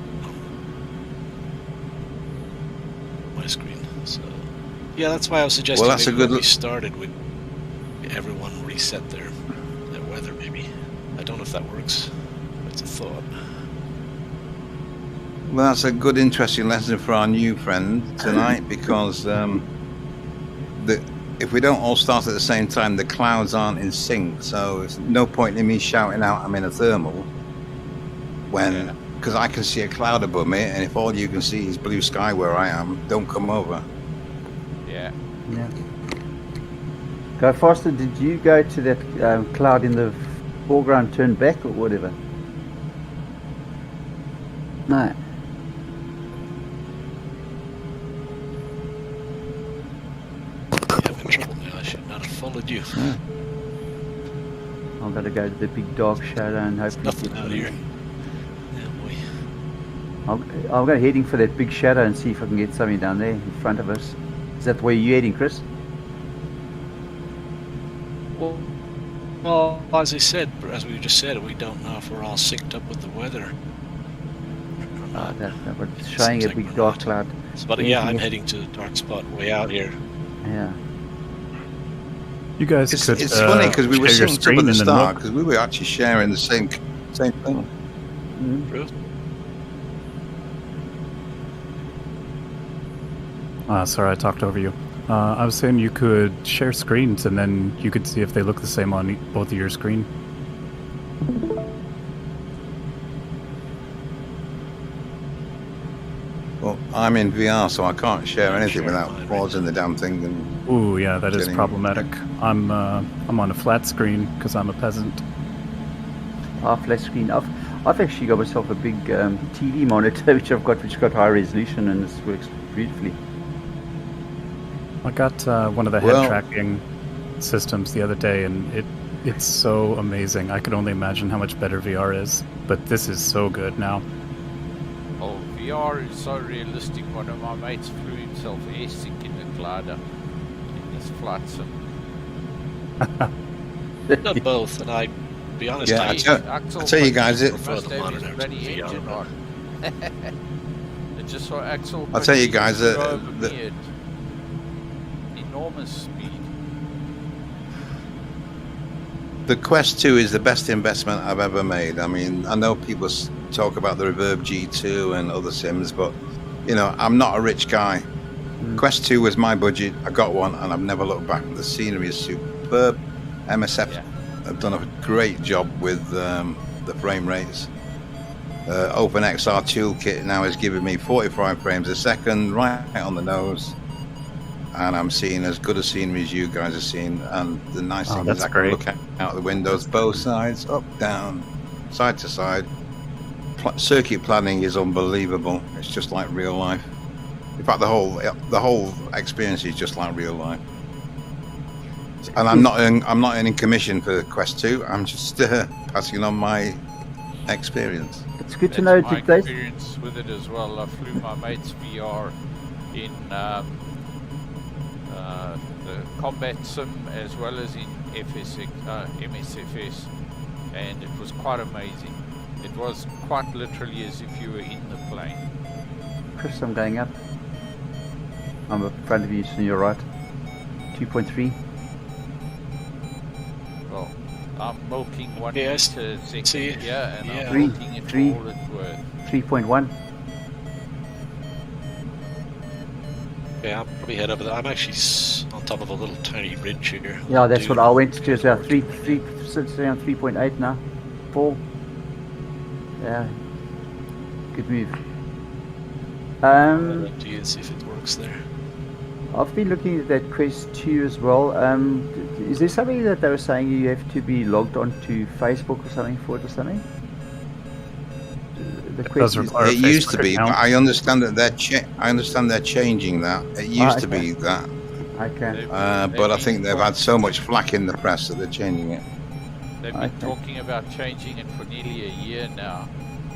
My screen. So yeah, that's why I was suggesting. Well, that's a maybe good when we started with everyone reset their weather. Maybe I don't know if that works. It's a thought. Well, that's a good, interesting lesson for our new friend tonight, because if we don't all start at the same time, the clouds aren't in sync. So there's no point in me shouting out I'm in a thermal because I can see a cloud above me, and if all you can see is blue sky where I am, don't come over. Yeah. Yeah. Go faster. Did you go to that cloud in the foreground, turn back or whatever? No. Yeah, I'm in trouble now. I should not have followed you. I've got to go to the big dark shadow and hopefully Nothing out here. Yeah, boy. I'll go heading for that big shadow and see if I can get something down there in front of us. Is that where you're heading, Chris? Well, as I said, as we just said, we don't know if we're all synced up with the weather. But it's showing Seems a like big we're dark not. cloud. But yeah, I'm heading to the dark spot way out here. Yeah. You guys It's could funny because we were share your synced up screen at the and then start look. because we were actually sharing the same thing. True. Sorry, I talked over you. I was saying you could share screens and then you could see if they look the same on both of your screen. Well, I'm in VR, so I can't share anything Share without mine, pausing the damn thing. And Ooh, yeah, that is Getting- problematic. I'm on a flat screen because I'm a peasant. Flat screen. I've actually got myself a big TV monitor which I've got high resolution and this works beautifully. I got one of the head tracking systems the other day, and it's so amazing. I could only imagine how much better VR is, but this is so good now. Oh, VR is so realistic. One of my mates flew himself air-sick in the glider in this flight sim. Not both, and I, to be honest, Yeah, I I'll tell you guys, prefer must the have monitor his to bloody the VR. engine on. It just saw Axel. I'll tell you guys that enormous speed. the Quest 2 is the best investment I've ever made. I mean, I know people talk about the Reverb G2 and other sims, but you know, I'm not a rich guy. Quest 2 was my budget. I got one, and I've never looked back. The scenery is superb. MSFS have done a great job with the frame rates. OpenXR Toolkit now is giving me 45 frames a second, right on the nose, and I'm seeing as good a scenery as you guys are seeing. And the nice thing is I can look out the windows, both sides, up, down, side to side. Circuit planning is unbelievable. It's just like real life. In fact, the whole experience is just like real life. And I'm not earning commission for Quest 2. I'm just passing on my experience. It's good to know. My Did they? experience with it as well. I flew my mate's VR in the combat sim as well as in MSFS, and it was quite amazing. It was quite literally as if you were in the plane. Chris, I'm going up. I'm in front of you, so you're right. 2.3. Well, I'm milking 1 Yes. meter a second See, here, and yeah. I'm milking it for all it's worth. 3.1. Yeah, I'll probably head over there. I'm actually on top of a little tiny ridge here. Yeah, that's Dude, what I went to. It's about forward. sits around 3.8 now. 4. Yeah. Good move. I'll to you and see if it works there. I've been looking at that Quest 2 as well. Is there something that they were saying you have to be logged on to Facebook or something for it or something? The does Quest is, require a It used to Facebook be, but account. I understand that they're changing that. It used to okay. be that, Okay. but I think they've had so much flack in the press that they're changing it. They've been Okay. talking about changing it for nearly a year now.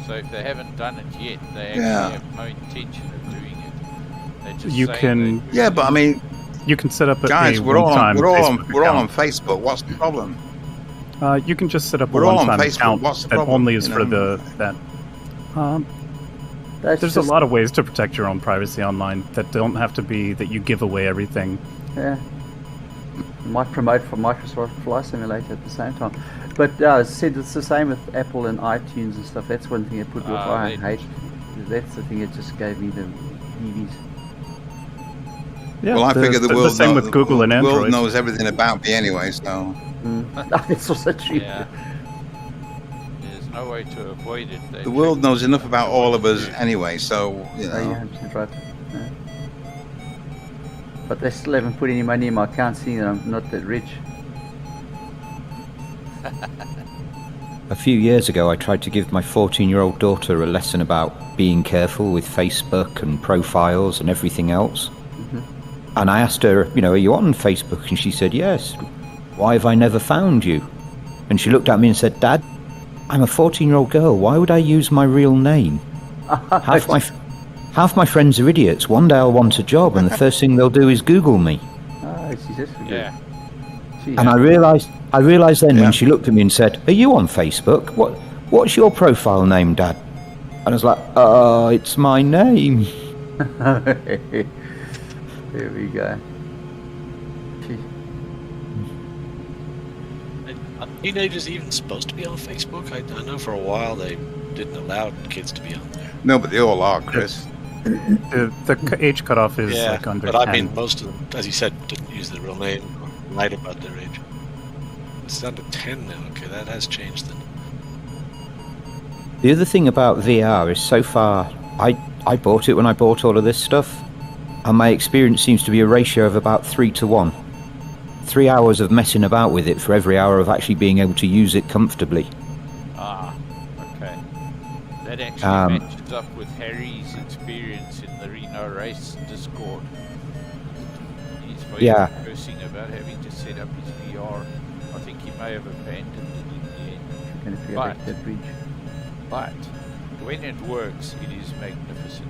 So if they haven't done it yet, they actually Yeah. have no intention of doing it. They're just You saying can Yeah, but I mean, you can set up a guys, we're all one-time Facebook we're all on account. Facebook. What's the problem? You can just set up We're a all on one-time Facebook. account What's the that problem? only is You for know? that. That's There's just, a lot of ways to protect your own privacy online that don't have to be that you give away everything. Yeah. You might promote for Microsoft Flight Simulator at the same time. But as I said, it's the same with Apple and iTunes and stuff. That's one thing that put me off. I hate. That's the thing that just gave me the heebies. Yeah, Well, I figure the world same with Google and the world Android. knows everything about me anyway. So That's also true. Yeah. There's no way to avoid it. They the world check- knows enough about all of us Yeah. anyway. So you Oh, know. yeah, 100% right. Yeah. But they still haven't put any money in my account, seeing that I'm not that rich. A few years ago, I tried to give my 14-year-old daughter a lesson about being careful with Facebook and profiles and everything else. And I asked her, are you on Facebook? And she said, yes. Why have I never found you? And she looked at me and said, Dad, I'm a 14-year-old girl. Why would I use my real name? Half my friends are idiots. One day I'll want a job, and the first thing they'll do is Google me. Oh, she's just Yeah. And I realised then when she looked at me and said, "Are you on Facebook? What's your profile name, Dad?" And I was like, "Oh, it's my name." There we go. Gee. Are teenagers even supposed to be on Facebook? I know for a while they didn't allow kids to be on there. No, but they all are, Chris. The age cutoff is Yeah, like under but 10. I mean, most of them, as you said, didn't use their real name or lied about their age. It's down to 10 now. Okay, that has changed then. The other thing about VR is so far, I bought it when I bought all of this stuff, and my experience seems to be a ratio of about 3 to 1. 3 hours of messing about with it for every hour of actually being able to use it comfortably. Ah, okay. That actually matches up with Harry's experience in the Reno race Discord. He's very cursing about having to set up his VR. I think he may have abandoned it in the end. Can it be like that bridge? But when it works, it is magnificent.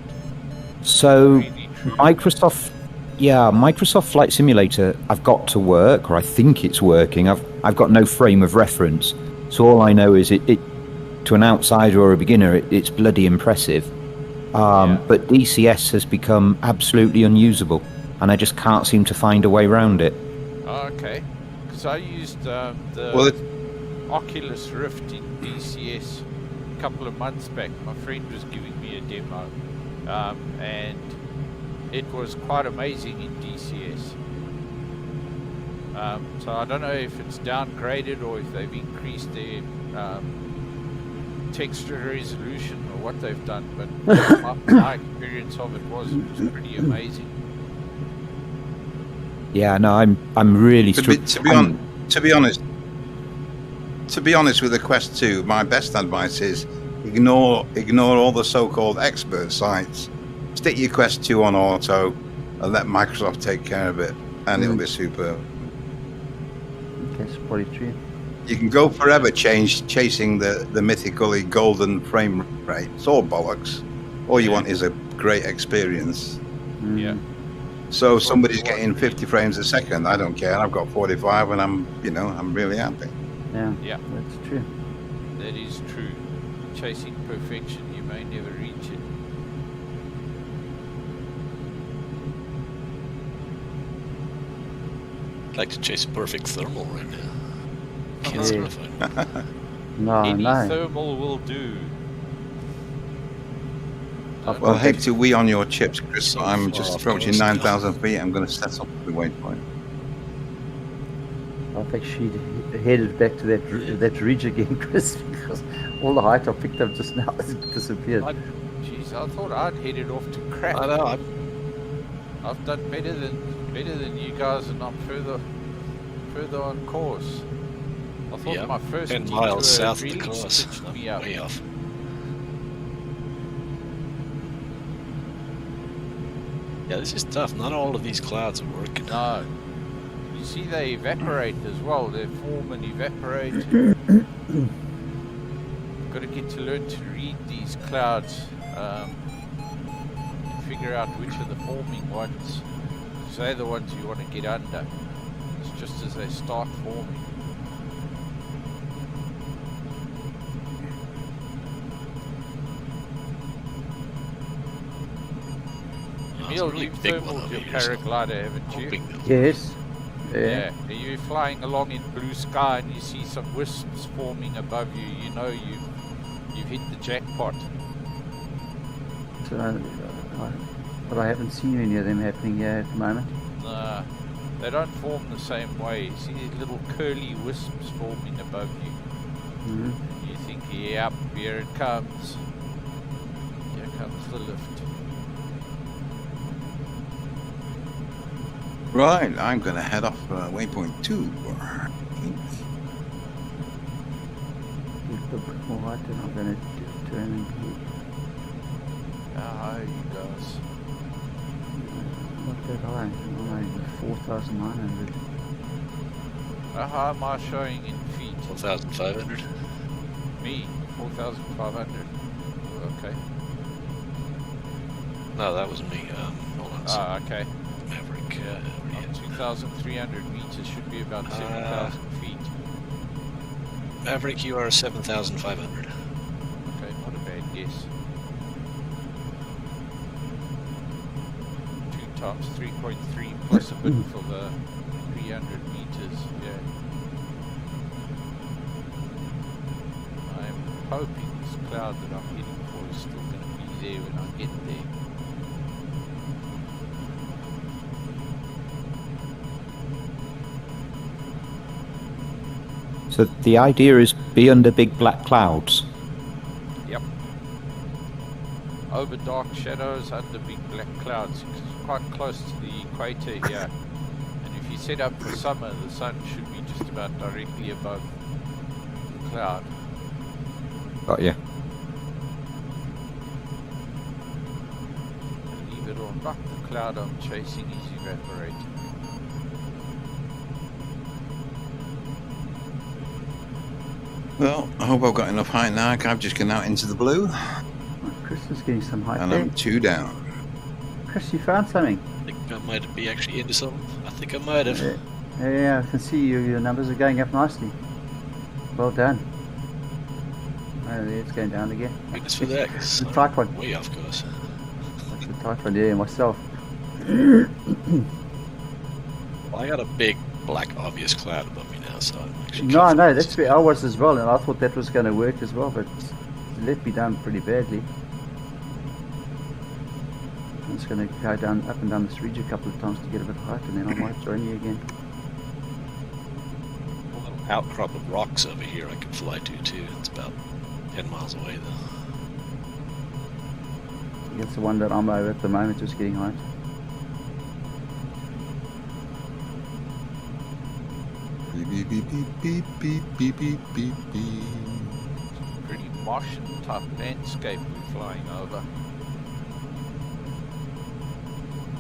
So Really true. Microsoft Flight Simulator, I've got to work, or I think it's working. I've got no frame of reference, so all I know is it to an outsider or a beginner, it's bloody impressive. But DCS has become absolutely unusable, and I just can't seem to find a way around it. Oh, okay. Because I used the Oculus Rift in DCS a couple of months back. My friend was giving me a demo, and it was quite amazing in DCS. So I don't know if it's downgraded or if they've increased their texture resolution or what they've done, but my experience of it was pretty amazing. Yeah, no, I'm really To be honest with the Quest 2, my best advice is ignore all the so-called expert sites. Stick your Quest 2 on auto and let Microsoft take care of it, and it'll be superb. That's probably true. You can go forever chasing the mythically golden frame rate. It's all bollocks. All you want is a great experience. Yeah. So somebody's getting 50 frames a second. I don't care. I've got 45, and I'm really happy. Yeah, that's true. That is true. Chasing perfection, you may never reach it. I'd like to chase a perfect thermal right now. Can't Yeah. seem to find it. No, Any no. thermal will do. I've Well, got hate to wee on your chips, Chris, So but I'm far just off approaching course now. 9,000 feet. I'm going to set up the waypoint. I've actually headed back to that ridge again, Chris, because all the height I picked up just now has disappeared. Jeez, I thought I'd headed off to crap. I know. I've done better than you guys, and I'm further on course. I thought my first 10 detour miles south of the really course. stitched I'm me up. way off. Yeah, this is tough. Not all of these clouds are working. No. You see, they evaporate as well. They form and evaporate. Got to get to learn to read these clouds and figure out which are the forming ones. Because they're the ones you want to get under. It's just as they start forming. Emil, really you've big one thermaled over your here, so- paraglider, haven't you? Big Yes. Yeah. Are you flying along in blue sky and you see some wisps forming above you? You know you've hit the jackpot. So, but I haven't seen any of them happening here at the moment. They don't form the same way. You see these little curly wisps forming above you. Mm-hmm. You think, yep, here it comes. Here comes the lift. Right, I'm going to head off waypoint 2. Keep a bit more height and I'm going to turn and keep. Ah, you guys. Not that high, only 4,900. How am I showing in feet? 1,500. Me, 4,500. Okay. No, that was me. Hold on. Ah, okay. Maverick. 2,300 meters should be about 7,000 feet. Maverick, you are 7,500. Okay, not a bad guess. 2 times 3.3 plus a bit for the 300 meters. Yeah. I'm hoping this cloud that I'm heading for is still going to be there when I get there. So the idea is be under big black clouds. Yep. Over dark shadows, under big black clouds. It's quite close to the equator here. And if you set up for summer, the sun should be just about directly above the cloud. Got you. Believe it or not, the cloud I'm chasing is evaporating. Well, I hope I've got enough height now. I'm just going out into the blue. Oh, Chris is getting some height And there. I'm 2 down. Chris, you found something. I think I might be actually into something. I think I might have. Yeah, I can see your numbers are going up nicely. Well done. Oh, there it's going down again. Thanks for that. 'cause It's a I'm tight one. way off course. That's a tight one, yeah, myself. Well, I got a big, black, obvious cloud above me now, so I'm actually. No, comfortable. that's where I was as well, and I thought that was going to work as well, but it let me down pretty badly. I'm just going to go down, up and down this ridge a couple of times to get a bit of height, and then I might join you again. A little outcrop of rocks over here I can fly to too. It's about 10 miles away though. That's the one that I'm over at the moment, just getting height. Beep, beep, beep, beep, beep, beep, beep, beep, beep. Pretty Martian type landscape we're flying over.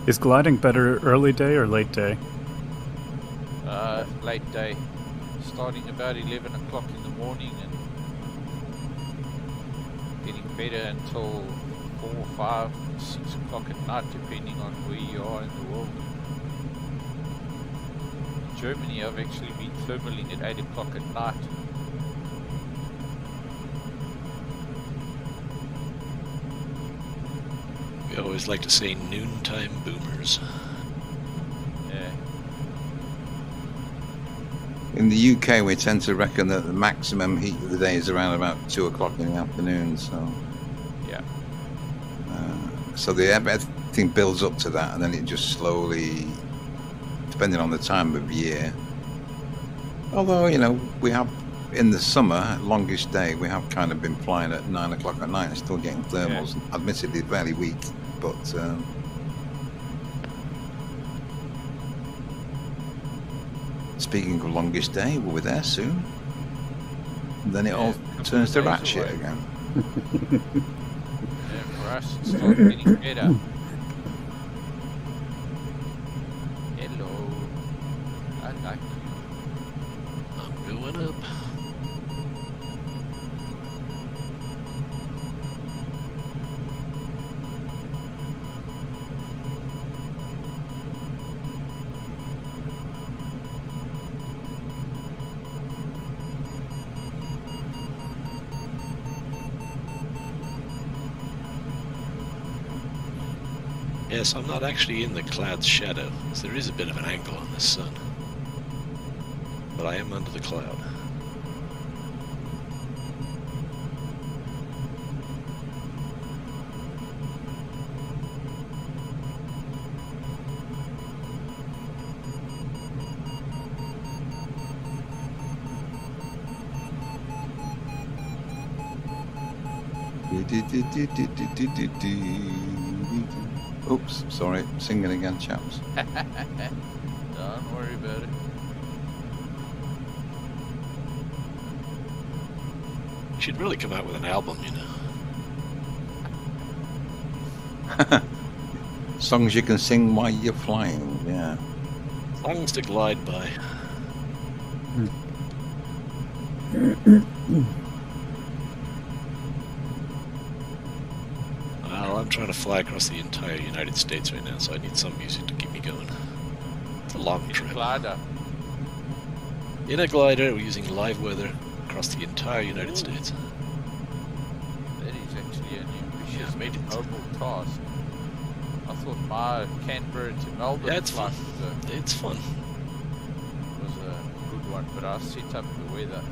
Is gliding better early day or late day? Late day. Starting about 11 o'clock in the morning and getting better until 4, 5, 6 o'clock at night, depending on where you are in the world. In Germany, I've actually been thermaling at 8 o'clock at night. We always like to say noontime boomers. Yeah. In the UK, we tend to reckon that the maximum heat of the day is around about 2 o'clock in the afternoon. So, Yeah. So everything builds up to that, and then it just slowly, depending on the time of year. Although, you know, we have, in the summer, longest day, we have kind of been flying at 9 o'clock at night and still getting thermals. Yeah. Admittedly, fairly weak, but speaking of longest day, we'll be there soon. And then it all turns to rat shit again. Yeah, for us, it's still getting better. Hello. I like you. I'm going up. Yes, I'm not actually in the cloud's shadow, so there is a bit of an angle on the sun. But I am under the cloud. Oops, sorry, singing again, chaps. Don't worry about it. You should really come out with an album, you know. Songs you can sing while you're flying, yeah. Songs to glide by. Well, I'm trying to fly across the entire United States right now, so I need some music to keep me going. It's a long trip. Glider. In a glider, we're using live weather across the entire United States. That is actually a new Yeah, made it. noble task. I thought my Canberra to Melbourne Yeah, it's fun. flight It's fun. was a good one, but I set up the weather.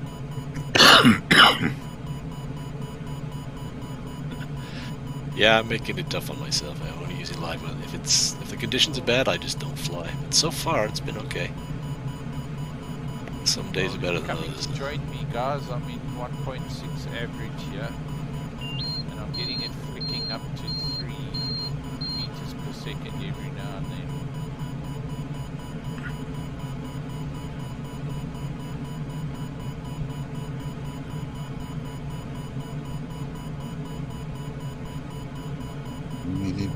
Yeah, I'm making it tough on myself. I'm only using live weather. If the conditions are bad, I just don't fly. But so far, it's been okay. Some days are better than Coming others. to join me, guys. I'm in 1.6 average here, and I'm getting it flicking up to 3 meters per second every now and then.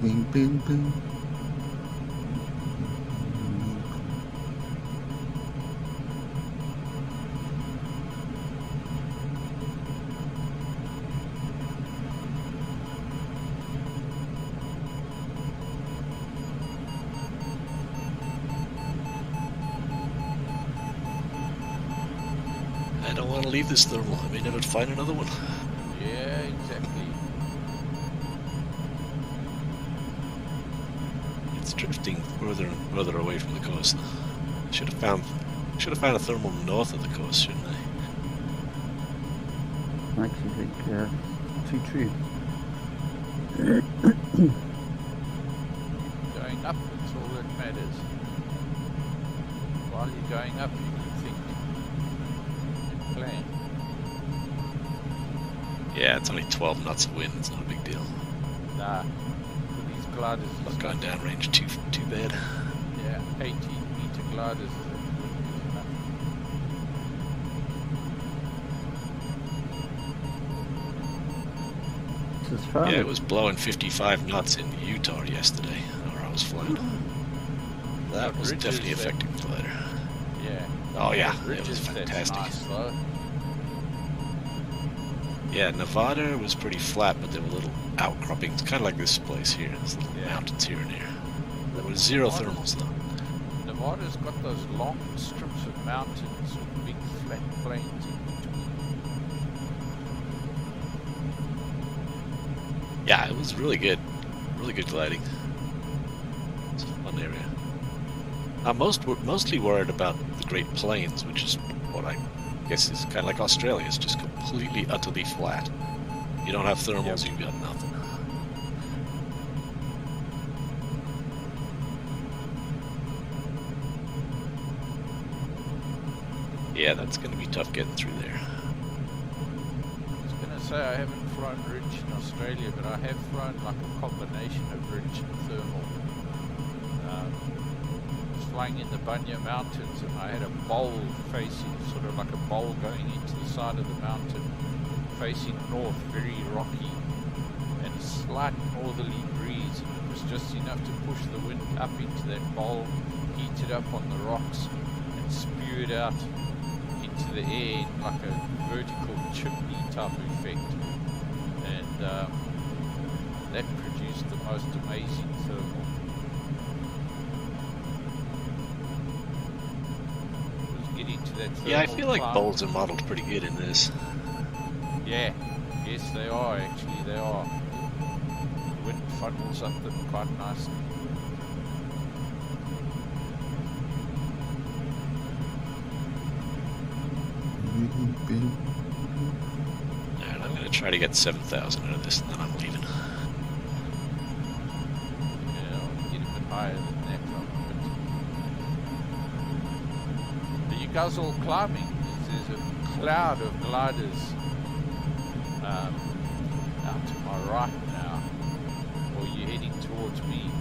Bing, bing, bing. I don't want to leave this thermal. I may never find another one. Yeah, exactly. It's drifting further and further away from the coast. Should have found a thermal north of the coast, shouldn't I? I actually think too true. Going up, that's all that matters. While you're going up, you can think and plan. Yeah, it's only 12 knots of wind. It's not a big deal. Nah, for these gliders, Not gone downrange too bad. yeah, 18-meter gliders. This is fun. Yeah, it was blowing 55 knots in Utah yesterday, where I was flying. That was Ridges definitely there. affecting the glider. Yeah. Oh yeah, it Ridges, was that's fantastic. nice, though. Yeah, Nevada was pretty flat, but there were little outcroppings, kind of like this place here. There's little Yeah. mountains here and there. There were zero thermals though. Nevada's got those long strips of mountains with big flat plains in between. Yeah, it was really good gliding. It's a fun area. I'm mostly worried about the Great Plains, which is what I guess is kind of like Australia. It's just completely, utterly flat. You don't have thermals, you've got nothing. Yeah, that's going to be tough getting through there. I was going to say I haven't flown ridge in Australia, but I have flown like a combination of ridge and thermal. I was flying in the Bunya Mountains and I had a bowl facing, sort of like a bowl going into the side of the mountain, facing north, very rocky, and a slight northerly breeze. And it was just enough to push the wind up into that bowl, heat it up on the rocks, and spew it out into the air in like a vertical chimney type effect, and that produced the most amazing thermal. It was getting to that thermal. Yeah, I feel like climb. bowls are modeled pretty good in this. Yeah, yes they are actually, they are. The wind funnels up them quite nicely. And I'm going to try to get 7,000 out of this, and then I'm leaving. Yeah, I'll get a bit higher than that. Are you guys all climbing? There's a cloud of gliders out to my right now. Or are you heading towards me?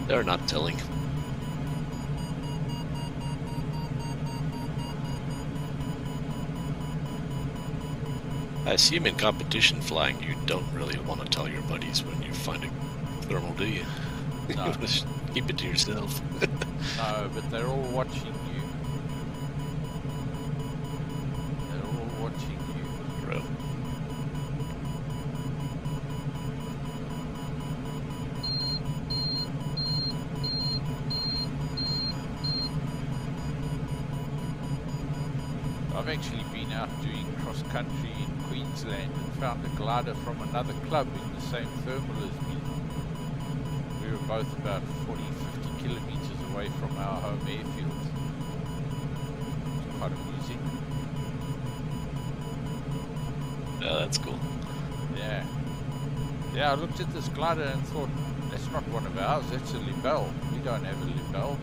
They're not telling. I assume in competition flying you don't really want to tell your buddies when you find a thermal, do you? No. Just keep it to yourself. No, but they're all watching you. They're all watching you. Bro. I've actually been out doing cross country in Queensland and found a glider from another club in the same thermal as me. We were both about 40-50 kilometers away from our home airfield. It's quite amusing. Oh, that's cool. Yeah. Yeah, I looked at this glider and thought, that's not one of ours, that's a Libelle. We don't have a Libelle.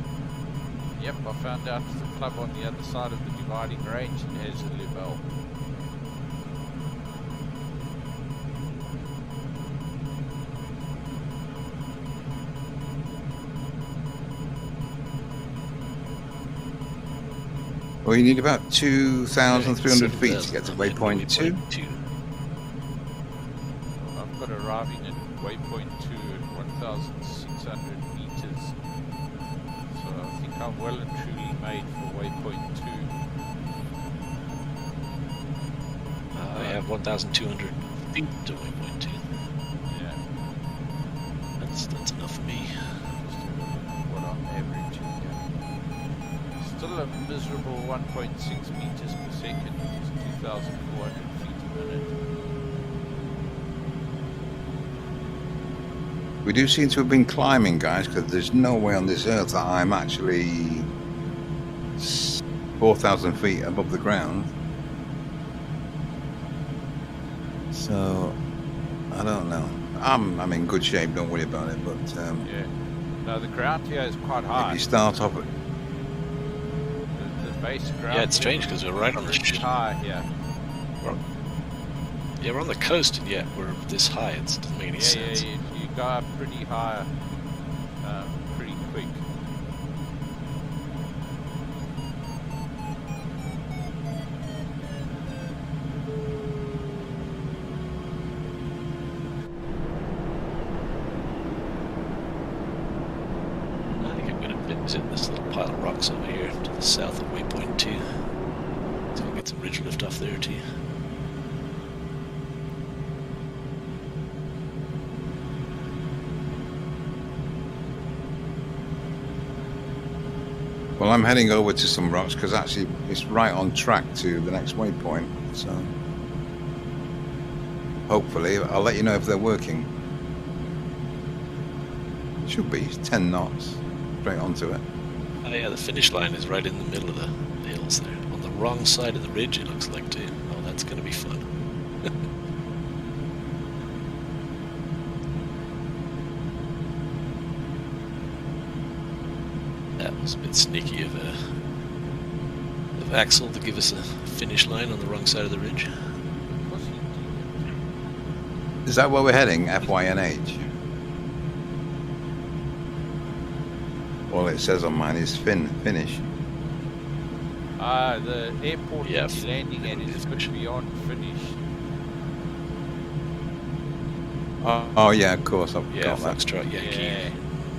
Yep, I found out the club on the other side of the dividing range has a Libelle. Well, you need about 2,300 feet to get to 7,000 waypoint 2. I've got arriving at waypoint 2 at 1,600 meters. So I think I'm well and truly made for waypoint 2. I have 1,200 feet to waypoint 2. Yeah, That's enough for me. just have a look at what I'm averaging here. Still a miserable 1.6 meters per second, which is 2,400 feet a minute. We do seem to have been climbing, guys, because there's no way on this earth that I'm actually 4,000 feet above the ground. So, I don't know. I'm in good shape, don't worry about it, but Yeah. No, the ground here is quite high. if you start off at... The base ground. Yeah, it's strange because we're right on the pretty high here. Yeah, we're on the coast, and yet we're this high. It doesn't make any sense. Yeah, you go up pretty high, pretty quick. I think I'm going to visit this little pile of rocks over here to the south of waypoint 2. So we'll get some ridge lift off there too. Well, I'm heading over to some rocks because actually it's right on track to the next waypoint. So hopefully I'll let you know if they're working. Should be 10 knots straight onto it. Oh yeah, the finish line is right in the middle of the hills there. On the wrong side of the ridge it looks like too. Oh, that's going to be fun. It's a bit sneaky of Axel to give us a finish line on the wrong side of the ridge. Is that where we're heading? FYNH? All it says on mine is finish. The airport Yeah, he's landing at is beyond finish. Oh yeah, of course. I've Yeah, got that. Foxtrot Yankee. Yeah.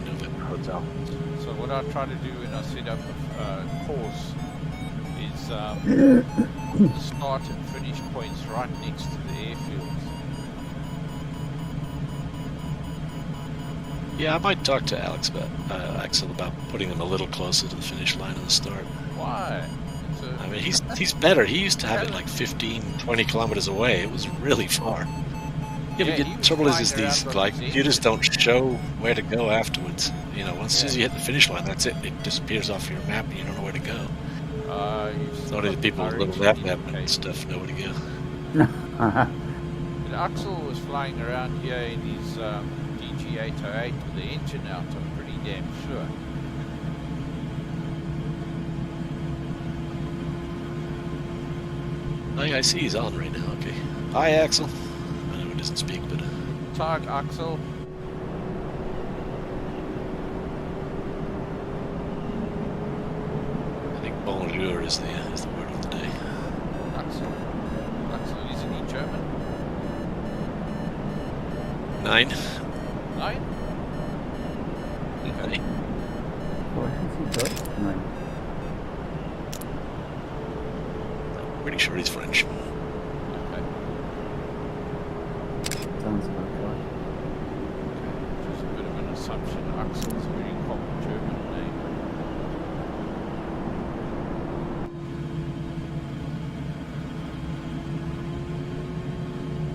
November Hotel. So what I try to do when I set up a course is the start and finish points right next to the airfields. Yeah, I might talk to Axel about putting them a little closer to the finish line at the start. Why? I mean, he's better. He used to have it like 15, 20 kilometers away. It was really far. Yeah, but he the was trouble is flying these around like on his computers engine. don't show where to go afterwards. You know, once soon as you hit the finish line, that's it. It disappears off your map, and you don't know where to go. Only the people with little map and stuff know where to go. But Axel was flying around here in his DG808 with the engine out, I'm pretty damn sure. Oh, yeah, I see he's on right now. Okay. Hi, Axel. I know he doesn't speak, but Tag Axel. I think bonjour is the word of the day. Axel, isn't he German? 9. 9? Okay. Oh, I think he does. No. I'm pretty sure he's French. Okay. Sounds about right. Just a bit of an assumption. Axel's a very common German name.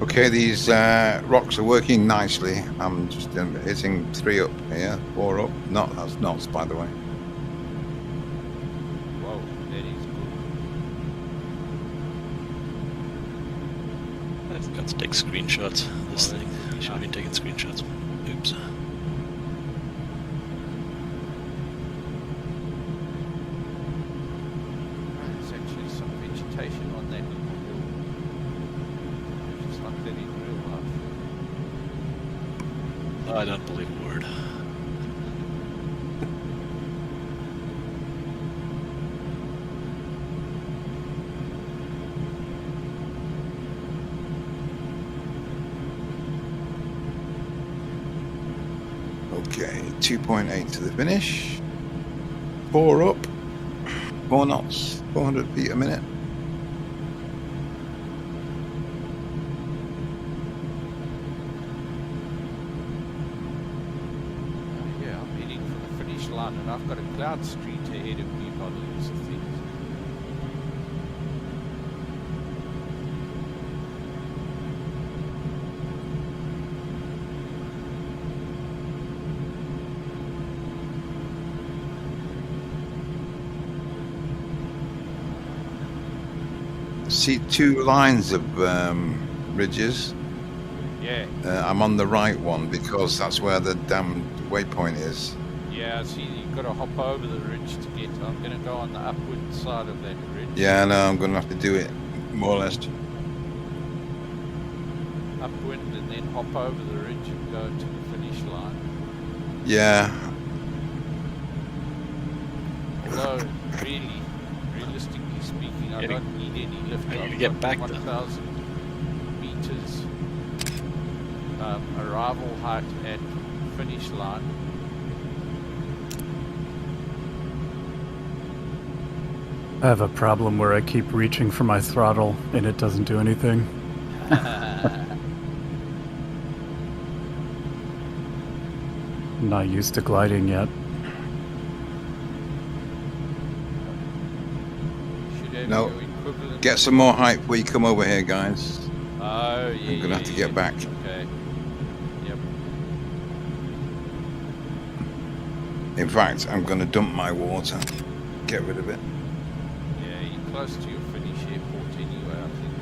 Okay, these rocks are working nicely. I'm just hitting 3 up here, 4 up. That's knots, by the way. Whoa, that is good. I've got to take screenshots of this thing. I should have been taking screenshots. Oops. There's actually some vegetation on that little hill. Just like that in real life. I don't believe a word. Okay, 2.8 to the finish. 4 up. 4 knots. 400 feet a minute. Yeah, I'm heading for the finish line and I've got a cloud street ahead of me by the looks of things. See 2 lines of ridges. Yeah, I'm on the right one because that's where the damn waypoint is. yeah, see, you've got to hop over the ridge to get. I'm going to go on the upward side of that ridge. Yeah, no, I'm going to have to do it more or less. Upwind and then hop over the ridge and go to the finish line. Yeah, Although, really, realistically speaking, I Yeah, don't need any lift. I need to I've get got back though. 1,000 meters arrival height at finish line. I have a problem where I keep reaching for my throttle and it doesn't do anything. I'm not used to gliding yet. Should have No. your equivalent. get some more height before you come over here, guys. Oh, yeah. I'm going to have to get back. Okay. Yep. In fact, I'm going to dump my water. Get rid of it. Yeah, you're close to your finish airport anyway, I think.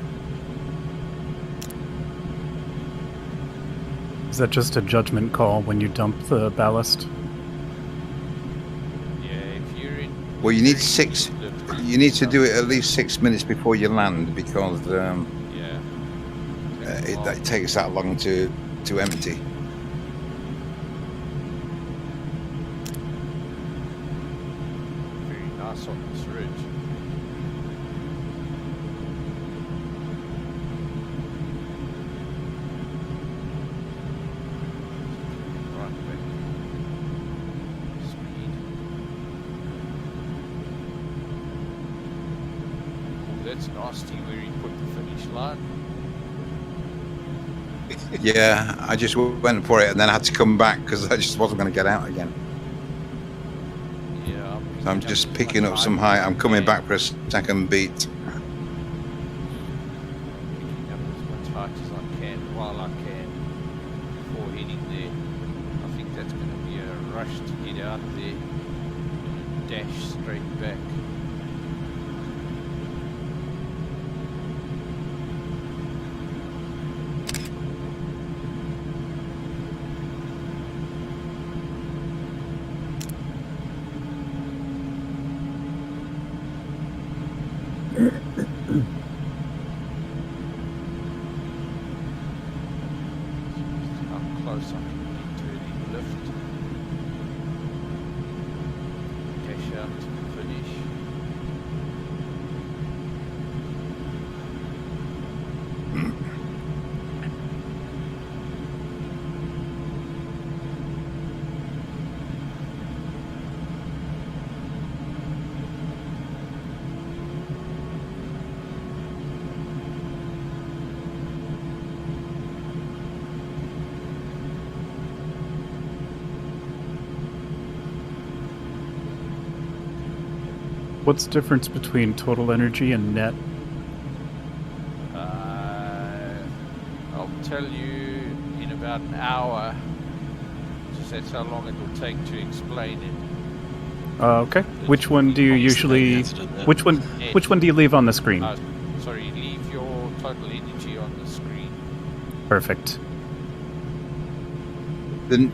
Is that just a judgment call when you dump the ballast? Yeah, if you Well, you need to do it at least 6 minutes before you land because it takes that long to empty. Very nice on this ridge. Right back. Speed. Oh, that's nasty where he put the finish line. Yeah, I just went for it and then I had to come back because I just wasn't going to get out again. Yeah, So I'm just picking up some height. I'm coming back for a second beat. Picking up as much height as I can while I can before heading there. I think that's going to be a rush to get out there and dash straight back. How close I can get to the lift. Dash out to the finish. What's the difference between total energy and net? I'll tell you in about an hour. Just that's how long it will take to explain it. Okay. Which one do you usually? Which one do you leave on the screen? Sorry, leave your total energy on the screen. Perfect. The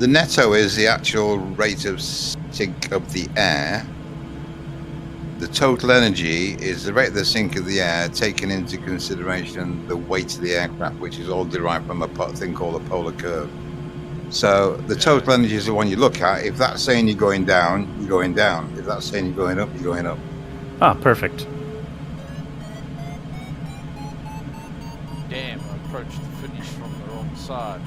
netto is the actual rate of sink of the air. The total energy is the rate of the sink of the air, taking into consideration the weight of the aircraft, which is all derived from a thing called a polar curve. So the total energy is the one you look at. If that's saying you're going down, you're going down. If that's saying you're going up, you're going up. Ah, perfect. Damn, I approached the finish from the wrong side.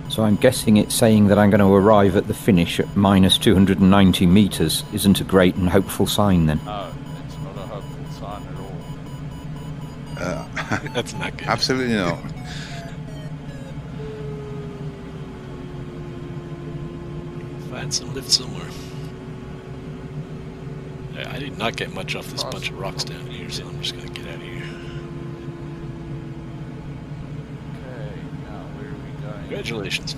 So I'm guessing it's saying that I'm going to arrive at the finish at minus 290 meters. Isn't a great and hopeful sign then? No, it's not a hopeful sign at all. That's not good. Absolutely not. Find some lift somewhere. I did not get much off this bunch of rocks down here, so I'm just going to get out of here. Okay, now where are we going? Congratulations.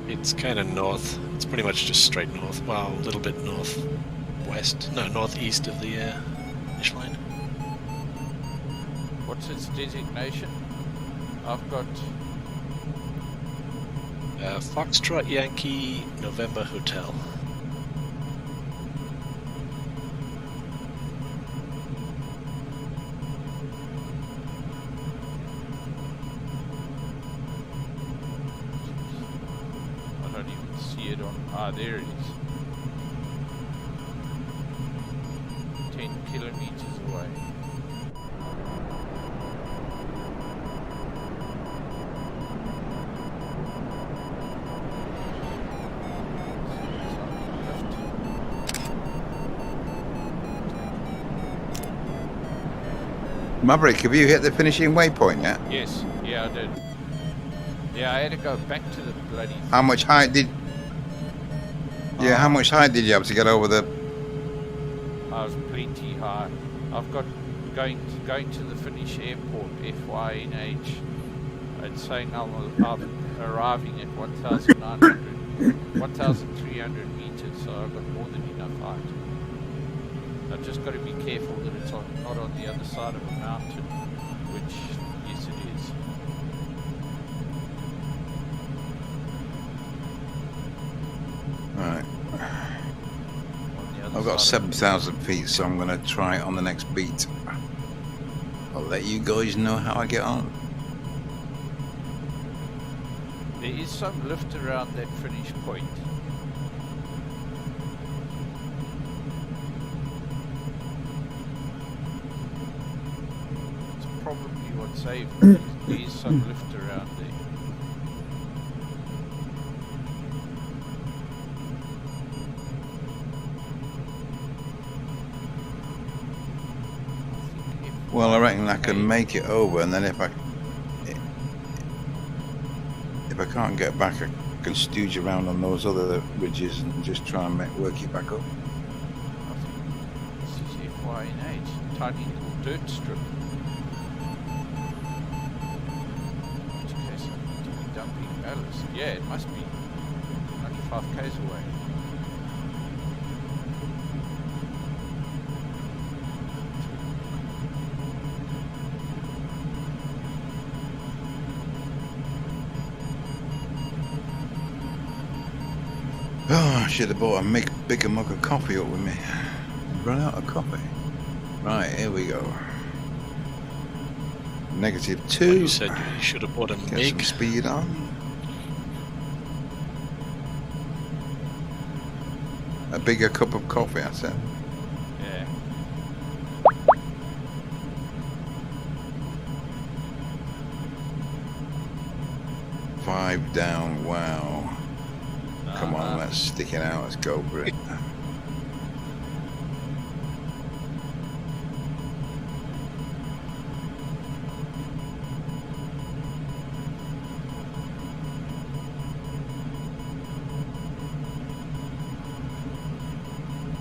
It's kind of north. It's pretty much just straight north. Well, a little bit northwest. No, northeast of the finish line. What's its designation? I've got Foxtrot Yankee November Hotel. I don't even see it on. Ah, there it is. 10 kilometers away. Maverick, have you hit the finishing waypoint yet? Yes, yeah, I did. Yeah, I had to go back to the bloody... How much height did... Yeah, how much height did you have to get over the... I was plenty high. I've got going to the Finnish airport, FYNH. It's saying I'm arriving at 1,300 meters, so I've got more than enough height. I've just got to be careful that it's not on the other side of a mountain, which, yes, it is. Right. I've got 7,000 feet, so I'm going to try it on the next beat. I'll let you guys know how I get on. There is some lift around that Finnish point. It's probably what saved me. There is some lift around there. Well, I reckon I can make it over, and then if I can't get back, I can stooge around on those other ridges and just try and work it back up. I think this is FYNH, tiny little dirt strip. In which case I need to be dumping ballast. Yeah, it must be 95 k's away. Oh, I should have bought a bigger mug of coffee up with me. Run out of coffee. Right, here we go. -2. Well, you said you should have bought a Get MiG. some speed on. A bigger cup of coffee, I said. Yeah. Five down, wow. Come on, let's stick it out, let's go for it.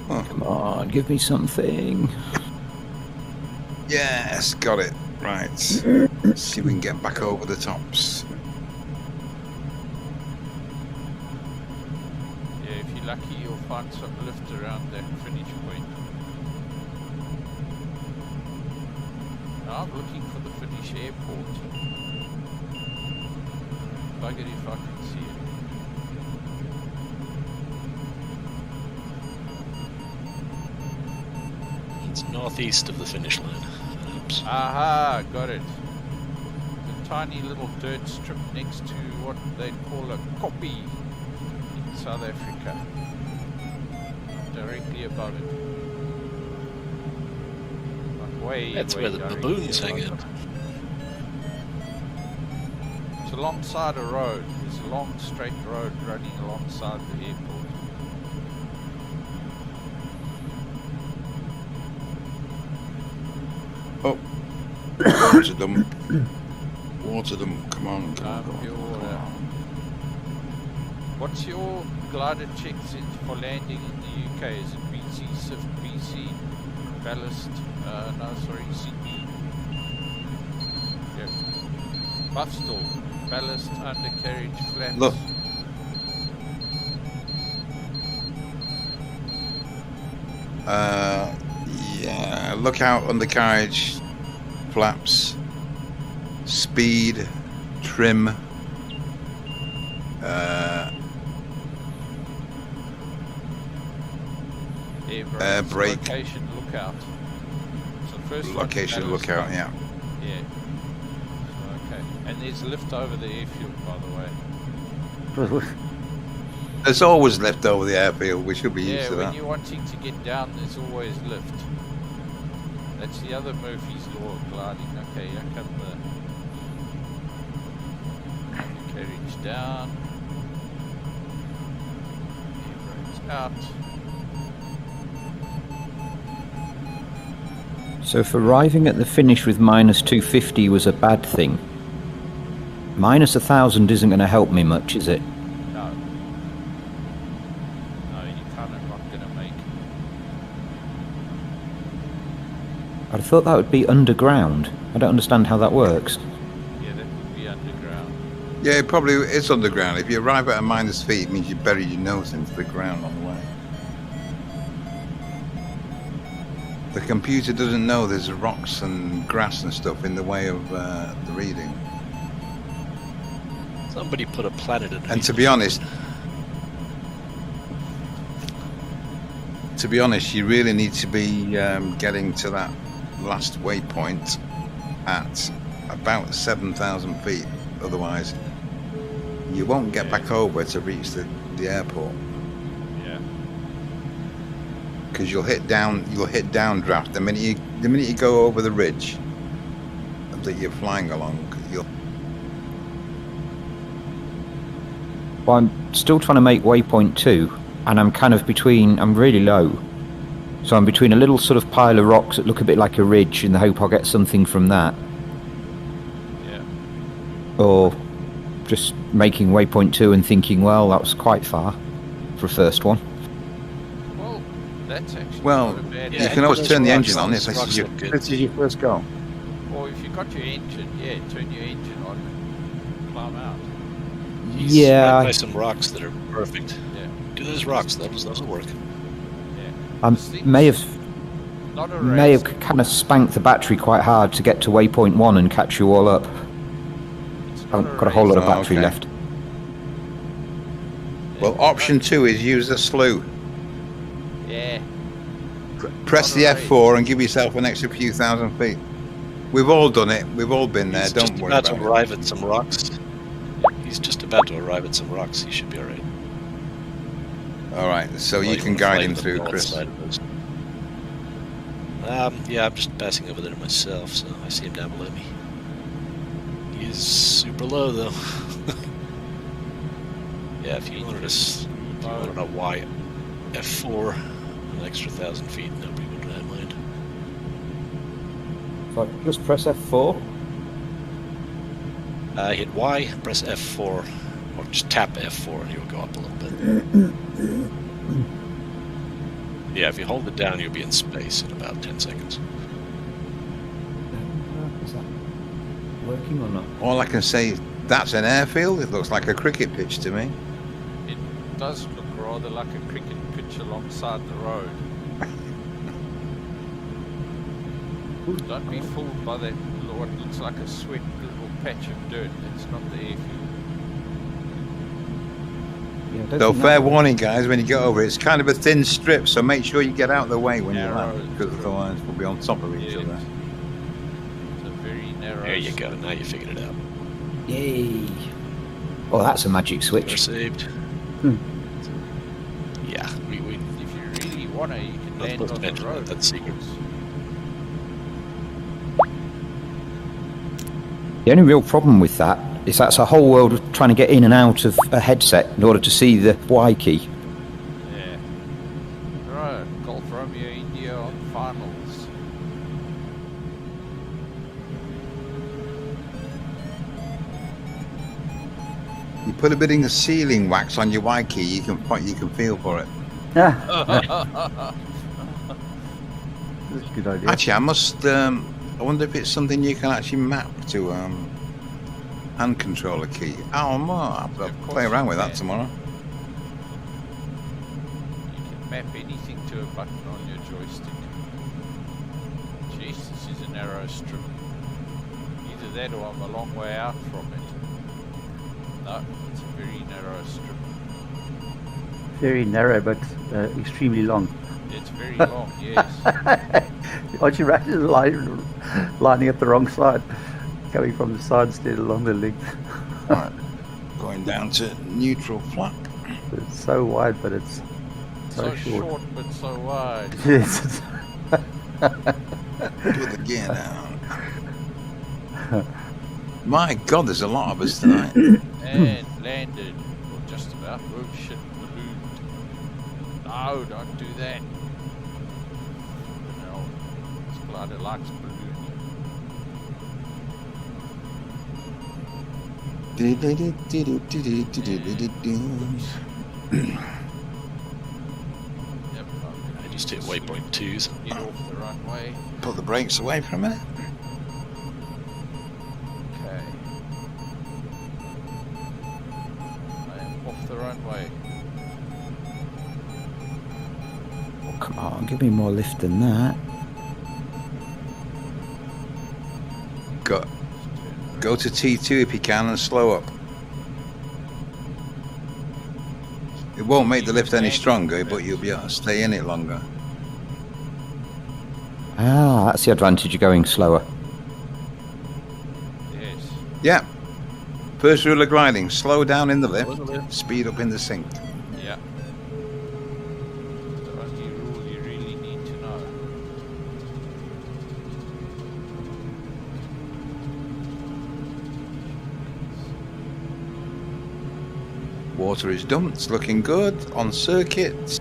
Come on, give me something. Yes, got it. Right. Let's see if we can get back over the tops. Yeah, if you're lucky, you'll find some lift around that Finnish point. Now I'm looking for the Finnish airport. Bugger if I can see it. It's northeast of the finish line. Oops. Aha, got it. The tiny little dirt strip next to what they call a koppie in South Africa. Directly above it. Like way, That's way where the directly baboons hang above out. it. It's alongside a road. There's a long straight road running alongside the airport. Oh, water them. Water them. Come on, come on, come on, Your, come on. what's your glider checks in for landing in the UK? Is it BC, SIFT, BC, ballast? No, sorry, CB. Yeah. Buffstall, ballast, undercarriage, flaps. Look. Yeah, look out on the carriage, flaps, speed, trim, Air brake. Location lookout. So first one, location ballast lookout, one. yeah. Yeah. So, okay. And there's lift over the airfield, by the way. There's always left over the airfield. We should be Yeah, used to when that. you're wanting to get down, there's always lift. That's the other Murphy's Law of gliding. Okay, here come the carriage down. Air brakes out. So if arriving at the finish with -250 was a bad thing, Minus 1,000 isn't going to help me much, is it? No. No, you kind of not going to make. I'd have thought that would be underground. I don't understand how that works. Yeah, that would be underground. Yeah, it probably is underground. If you arrive at a minus feet, it means you bury your nose into the ground on the way. The computer doesn't know there's rocks and grass and stuff in the way of the reading. Somebody put a planet in. And to be honest, you really need to be getting to that last waypoint at about 7,000 feet. Otherwise, you won't get back over to reach the airport. Yeah. Because you'll hit downdraft the minute you go over the ridge that you're flying along. Well, I'm still trying to make waypoint 2, and I'm kind of between. I'm really low, so I'm between a little sort of pile of rocks that look a bit like a ridge, in the hope I'll get something from that. Yeah. Or just making waypoint 2 and thinking, well, that was quite far for a first one. Well, that's actually Well, not a bad you Yeah, can always those turn the rocks engine on if look this is your. good. This is your first goal. Or if you got your engine, yeah, turn your engine on, climb out. He's Yeah, right by some rocks that are perfect. Yeah. Do those rocks, those will work. Yeah. I This thing's may have not a may race. have kind of spanked the battery quite hard to get to waypoint 1 and catch you all up. It's not I've got a whole lot of Oh, battery okay. left. Well, option 2 is use the slew. Yeah. Press the Not a race. F4 and give yourself an extra few thousand feet. We've all done it. We've all been there. He's Don't just worry about about to it. arrive at some rocks. He's just about to arrive at some rocks. He should be alright. All right, so Well, you can wanna guide fly him to the through, north Chris. side of those. Yeah, I'm just passing over there myself, so I see him down below me. He's super low, though. Yeah, if you wanted to know why F4, an extra 1,000 feet, nobody would mind. So just press F4. Hit Y, press F4, or just tap F4 and you'll go up a little bit. Yeah, if you hold it down, you'll be in space in about 10 seconds. Is that working or not? All I can say, that's an airfield. It looks like a cricket pitch to me. It does look rather like a cricket pitch alongside the road. Don't be fooled by that what looks like a swept little patch of dirt. That's not the airfield. Yeah, I don't So think fair that- warning, guys, when you get over it, it's kind of a thin strip, so make sure you get out of the way when you Narrow land, because strip. otherwise we'll be on top of each Yeah. other. It's a very narrow. There you go, now you figured it out. Yay! Oh, that's a magic You're switch. saved. Hmm. Yeah, we If you really want to, you can Not land supposed on to the mention road. that, that's secret. The only real problem with that is that's a whole world of trying to get in and out of a headset in order to see the Y key. Yeah. Right, Golf Romeo India on finals. You put a bit of sealing wax on your Y key, you can feel for it. Ah, that's a good idea. Actually, I wonder if it's something you can actually map to hand controller key. Oh, I'll have to Of course play around you with that can. tomorrow. You can map anything to a button on your joystick. Jeez, this is a narrow strip. Either that or I'm a long way out from it. No, it's a very narrow strip. Very narrow, but extremely long. It's very long, yes. Aren't you lining up the wrong side? Coming from the side instead along the length. Alright, going down to neutral flap. It's so wide, but it's So short but so wide. Yes. Put the gear down. My God, there's a lot of us tonight. And landed. Or just about. Oh shit, ballooned. No, don't do that. No, this glider likes ballooning. Yep, I just hit waypoint 2s. get off the runway. Put the brakes away for a minute. Okay. I am off the runway. Oh, come on, give me more lift than that. Go to T2 if you can and slow up. It won't make the lift any stronger, but you'll be able to stay in it longer. Ah, that's the advantage of going slower. Yes. Yeah. First rule of gliding, slow down in the lift, speed up in the sink. Yeah. The only rule you really need to know. Water is dumped, it's looking good. On circuit.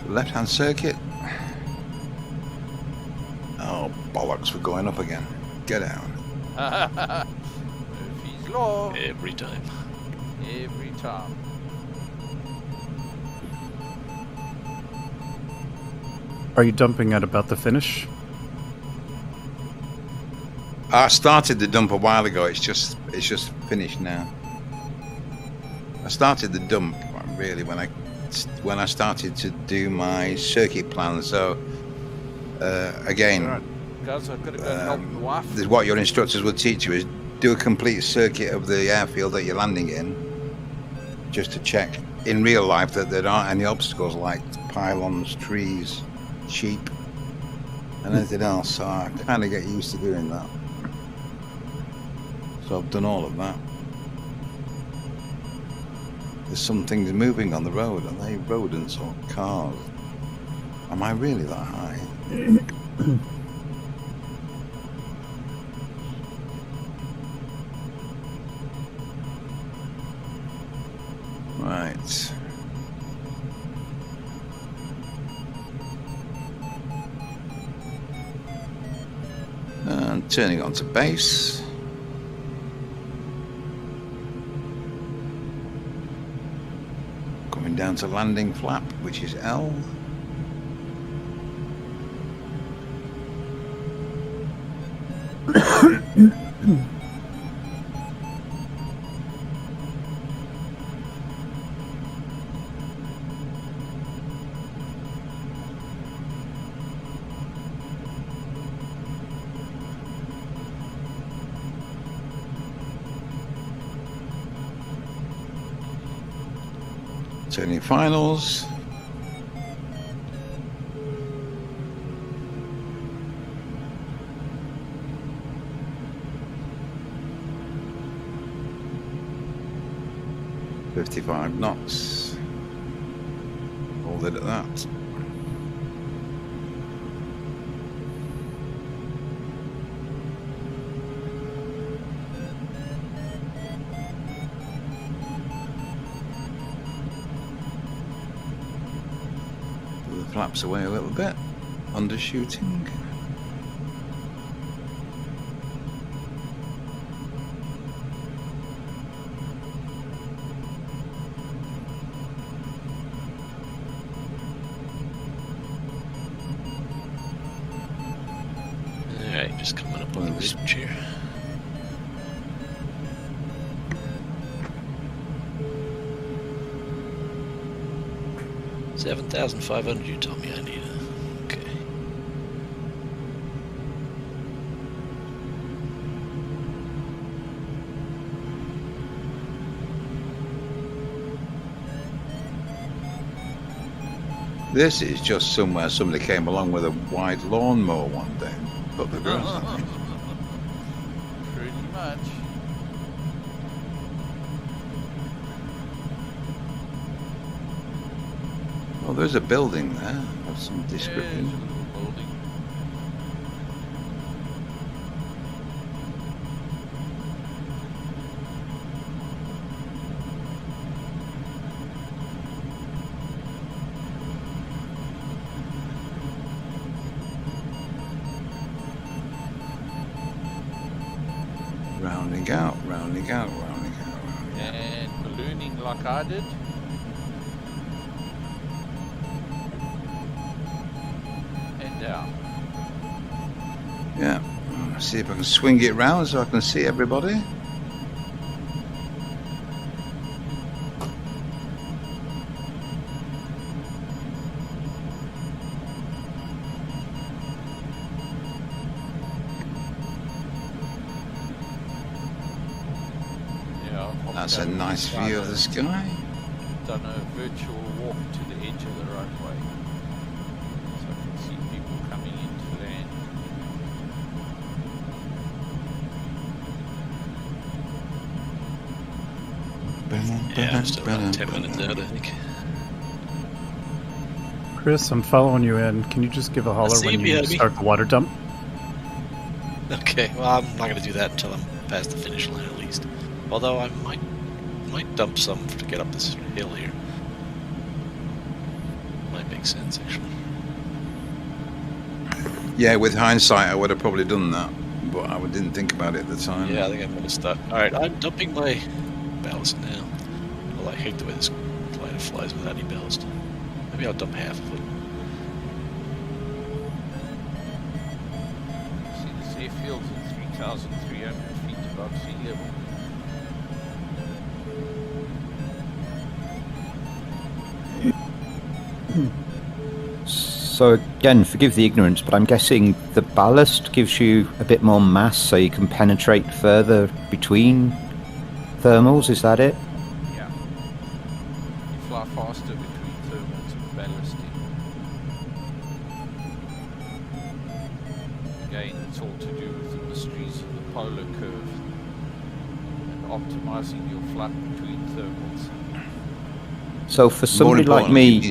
Left hand circuit. Oh, bollocks, we're going up again. Get out. Murphy's Law. Every time. Every time. Are you dumping at about the finish? I started the dump a while ago, it's just finished now. I started the dump really when I started to do my circuit plan. So again, Right. Guys, I've got to go and help the wife. this is what your instructors will teach you: is do a complete circuit of the airfield that you're landing in, just to check in real life that there aren't any obstacles like pylons, trees, sheep, and anything else. So I kind of get used to doing that. So I've done all of that. There's some things moving on the road. Are they rodents or cars? Am I really that high? Right. And turning on to base. Coming down to landing flap, which is L. Turning finals. .55 knots. Hold it at that. Flaps away a little bit, undershooting. Alright, just coming up on the ridge here. $7,500 you told me I needed. Okay. This is just somewhere somebody came along with a wide lawnmower one day and put the grass on it. Pretty much. Well, there's a building there of some Yeah, there's a description. little building. Round rounding out, rounding out, rounding out. And ballooning like I did. And down. Yeah. See if I can swing it round so I can see everybody. That's a nice view of the sky. Done a virtual walk to the edge of the runway, so I can see people coming into land. Yeah, I'm still about 10 minutes out, I think. Chris, I'm following you in. Can you just give a holler when you start the water dump? Okay, well, I'm not going to do that until I'm past the finish line at least. Although I might dump some to get up this hill here. Might make sense, actually. Yeah, with hindsight, I would have probably done that, but I didn't think about it at the time. Yeah, I think I'm going to start. Alright, I'm dumping my ballast now. Well, I hate the way this glider flies without any ballast. Maybe I'll dump half of it. See, this airfield's at 3,300 feet above sea level. So again, forgive the ignorance, but I'm guessing the ballast gives you a bit more mass so you can penetrate further between thermals, is that it? Yeah. You fly faster between thermals and ballasting. Again, it's all to do with the mysteries of the polar curve and optimizing your flight between thermals. So for somebody like me...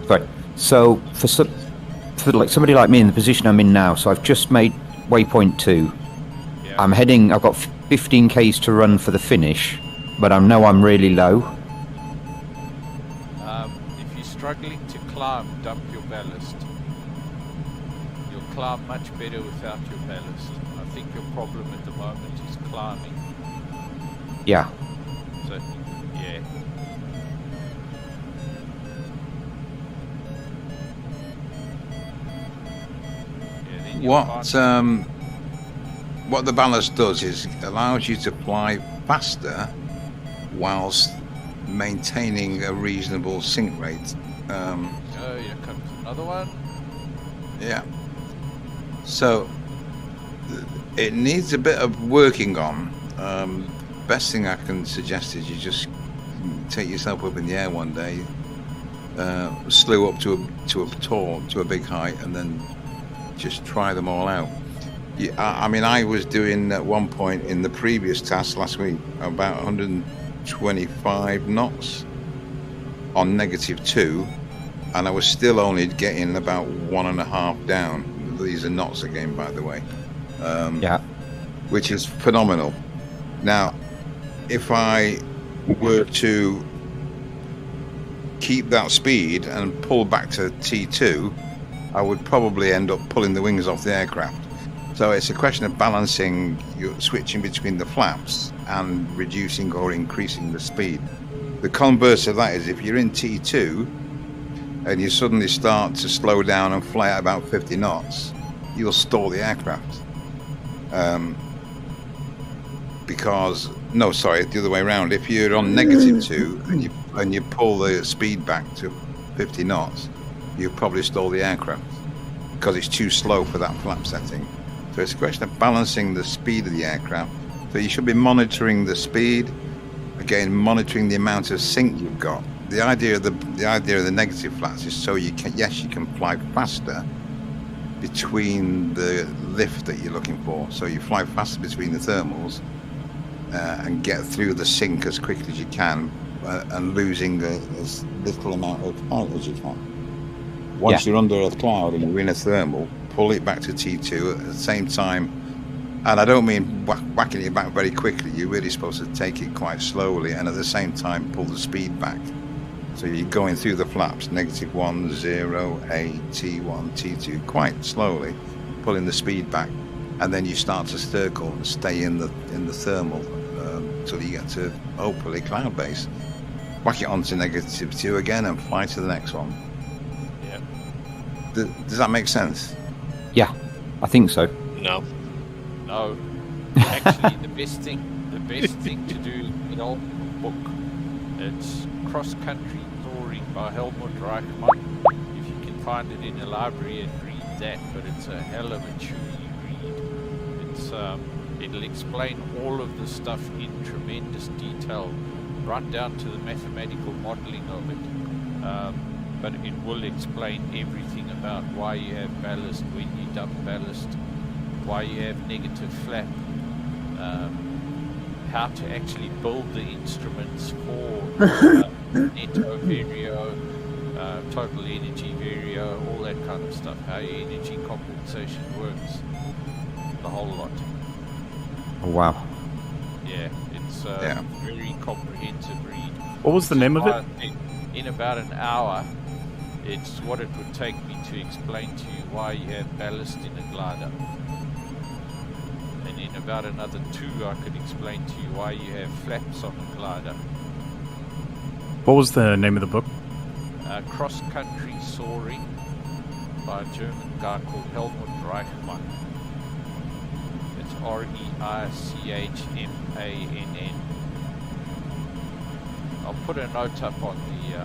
Right. So for like somebody like me in the position I'm in now, so I've just made waypoint 2. Yeah. I've got 15 Ks to run for the finish, but I know I'm really low. If you're struggling to climb, dump your ballast. You'll climb much better without your ballast. I think your problem at the moment is climbing. Yeah. So, yeah. What the ballast does is allows you to fly faster whilst maintaining a reasonable sink rate. Here comes another one. Yeah. So it needs a bit of working on. Best thing I can suggest is you just take yourself up in the air one day, slew up to a big height, and then just try them all out. Yeah, I mean, I was doing at one point in the previous task last week about 125 knots on -2, and I was still only getting about 1.5 down. These are knots again, by the way. Yeah. Which is phenomenal. Now, if I were to keep that speed and pull back to T2, I would probably end up pulling the wings off the aircraft. So it's a question of balancing, switching between the flaps and reducing or increasing the speed. The converse of that is if you're in T2 and you suddenly start to slow down and fly at about 50 knots, you'll stall the aircraft. The other way around. If you're on -2 and you pull the speed back to 50 knots, you'll probably stall the aircraft because it's too slow for that flap setting. So it's a question of balancing the speed of the aircraft. So you should be monitoring the speed, again monitoring the amount of sink you've got. The idea of the negative flats is so you can fly faster between the lift that you're looking for. So you fly faster between the thermals and get through the sink as quickly as you can, and losing as little amount of height as you can. Once you're under a cloud and you're in a thermal, pull it back to T2 at the same time. And I don't mean whacking it back very quickly. You're really supposed to take it quite slowly, and at the same time pull the speed back. So you're going through the flaps, -1, 0, A, T1, T2, quite slowly, pulling the speed back and then you start to circle and stay in the thermal till you get to hopefully cloud base. Whack it onto -2 again and fly to the next one. Yeah. Does that make sense? Yeah, I think so. No. No. Actually, the best thing to do in all book, it's Cross Country Soaring by Helmut Reichmann. If you can find it in a library and read that, but it's a hell of a chewy read. It's it'll explain all of the stuff in tremendous detail, right down to the mathematical modeling of it. But it will explain everything about why you have ballast, when you dump ballast, why you have negative flap, how to actually build the instruments for netto vario, total energy vario, all that kind of stuff, how your energy compensation works, the whole lot. Oh, wow. Yeah, it's a very comprehensive read. What was the name of it? I think in about an hour, it's what it would take me to explain to you why you have ballast in a glider. And in about another 2, I could explain to you why you have flaps on a glider. What was the name of the book? Cross Country Soaring by a German guy called Helmut Reichmann. It's Reichmann. I'll put a note up on the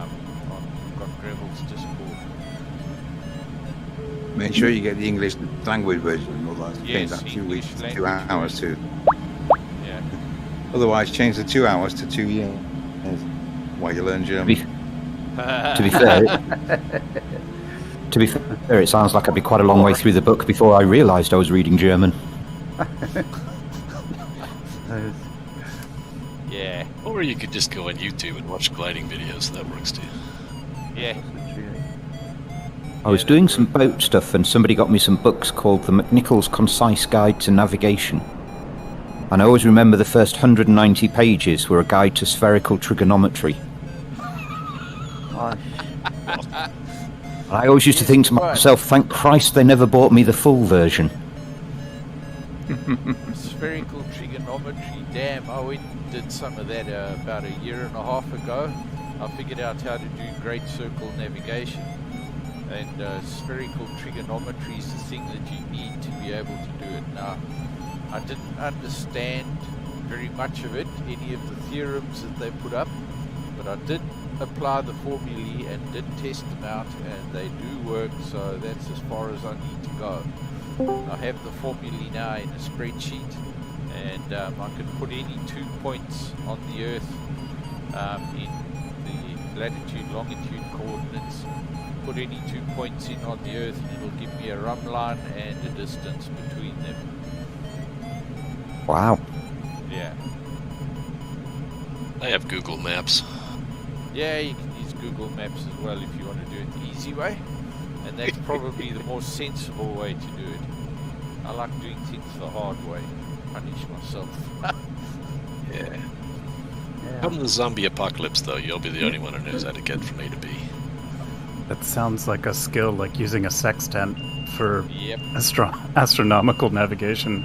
on Gravel's Discord. Make sure you get the English language version, otherwise change that 2 weeks to 2 hours too. Yeah. Otherwise, change the 2 hours to 2 years while you learn German. To be fair, it sounds like I'd be quite a long way through the book before I realised I was reading German. Yeah. Or you could just go on YouTube and watch gliding videos. That works too. Yeah. I was doing some boat stuff and somebody got me some books called The McNichol's Concise Guide to Navigation. And I always remember the first 190 pages were a guide to spherical trigonometry. Gosh. And I always used to think to myself, thank Christ they never bought me the full version. Spherical trigonometry, damn, I went and did some of that about a year and a half ago. I figured out how to do great circle navigation. And spherical trigonometry is the thing that you need to be able to do it. Now, I didn't understand very much of it, any of the theorems that they put up, but I did apply the formulae and did test them out, and they do work, so that's as far as I need to go. I have the formulae now in a spreadsheet, and I can put any 2 points on the Earth in the latitude, longitude coordinates, put any 2 points in on the Earth, and it'll give me a run line and a distance between them. Wow. Yeah. I have Google Maps. Yeah, you can use Google Maps as well if you want to do it the easy way. And that's probably the more sensible way to do it. I like doing things the hard way. Punish myself. Yeah. Come the zombie apocalypse, though, you'll be the only one who knows how to get from A to B. That sounds like a skill, like using a sextant for Yep. astronomical navigation.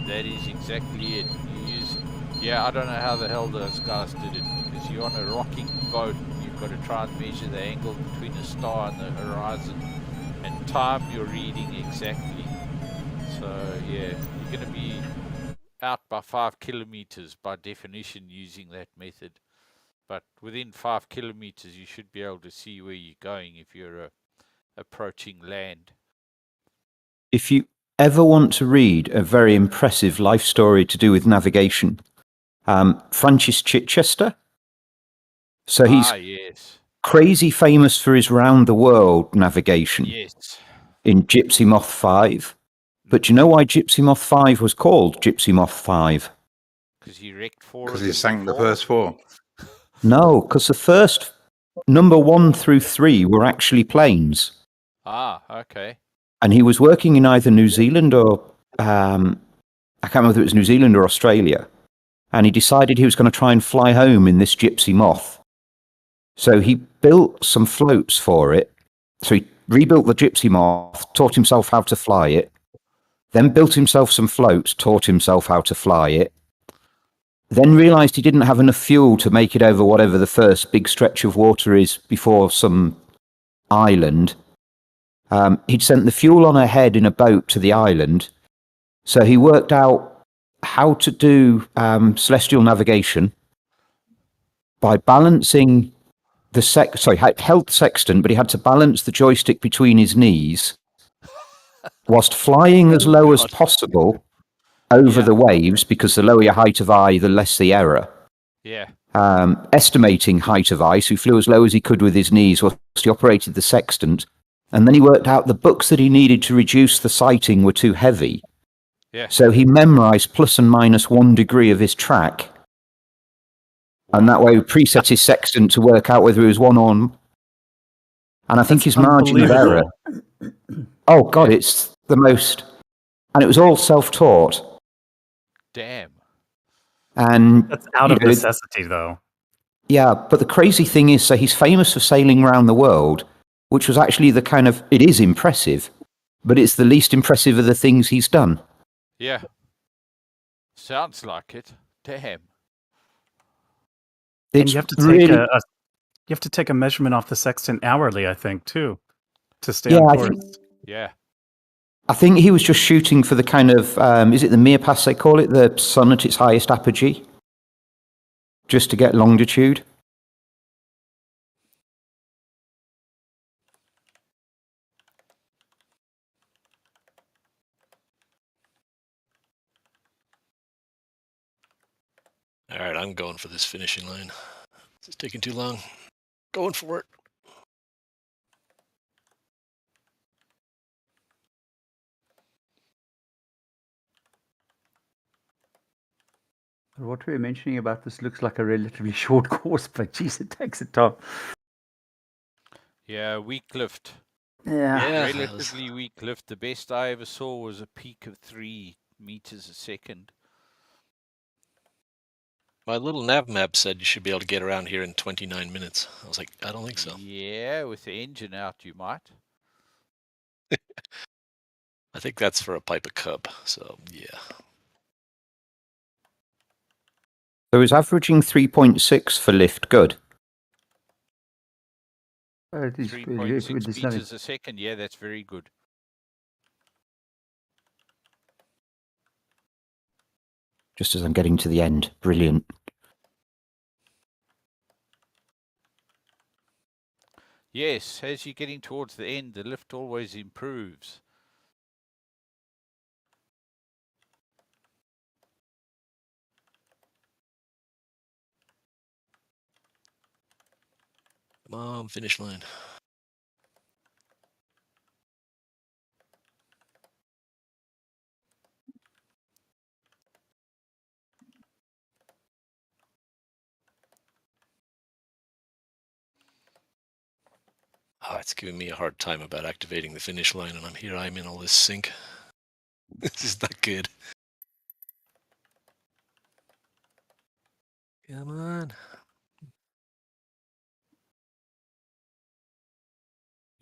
That is exactly it. You use, I don't know how the hell those guys did it, because you're on a rocking boat, you've got to try and measure the angle between the star and the horizon, and time your reading exactly. So yeah, you're going to be out by 5 kilometers by definition using that method. But within 5 kilometers, you should be able to see where you're going if you're approaching land. If you ever want to read a very impressive life story to do with navigation, Francis Chichester. So he's yes. crazy famous for his round the world navigation Yes. in Gypsy Moth 5. But do you know why Gypsy Moth 5 was called Gypsy Moth 5? Because he wrecked 4. Because he sank the first 4. No, because the first number 1 through 3 were actually planes. Ah, okay. And he was working in either New Zealand or, I can't remember whether it was New Zealand or Australia. And he decided he was going to try and fly home in this Gypsy Moth. So he built some floats for it. So he rebuilt the Gypsy Moth, taught himself how to fly it, then built himself some floats, taught himself how to fly it, then realised he didn't have enough fuel to make it over whatever the first big stretch of water is before some island. He'd sent the fuel on ahead in a boat to the island, so he worked out how to do celestial navigation by balancing held the sextant, but he had to balance the joystick between his knees whilst flying as low as possible over the waves, because the lower your height of eye, the less the error. Yeah. Estimating height of ice, he flew as low as he could with his knees whilst he operated the sextant, and then he worked out the books that he needed to reduce the sighting were too heavy. Yeah. So he memorised plus and minus 1 degree of his track, and that way he preset his sextant to work out whether he was one on. And I think his margin of error. Oh God, it's the most, and it was all self-taught. Damn. And That's out of necessity, though. Yeah, but the crazy thing is, so he's famous for sailing around the world, which was actually it is impressive, but it's the least impressive of the things he's done. Yeah. Sounds like it. Damn. And you have to take you have to take a measurement off the sextant hourly, I think, too, to stay on course. I think he was just shooting for the kind of, is it the Mir pass they call it, the sun at its highest apogee, just to get longitude. All right, I'm going for this finishing line. It's taking too long. Going for it. What we were mentioning about this looks like a relatively short course, but geez, it takes a time. Yeah, weak lift. Yeah. Relatively weak lift. The best I ever saw was a peak of 3 meters a second. My little nav map said you should be able to get around here in 29 minutes. I was like, I don't think so. Yeah, with the engine out, you might. I think that's for a Piper Cub, so yeah. So is averaging 3.6 for lift good? It is 3.6 meters a second. Yeah, that's very good. Just as I'm getting to the end. Brilliant. Yes, as you're getting towards the end, the lift always improves. Come on, finish line. Oh, it's giving me a hard time about activating the finish line, and I'm in all this sync. This is not good. Come on.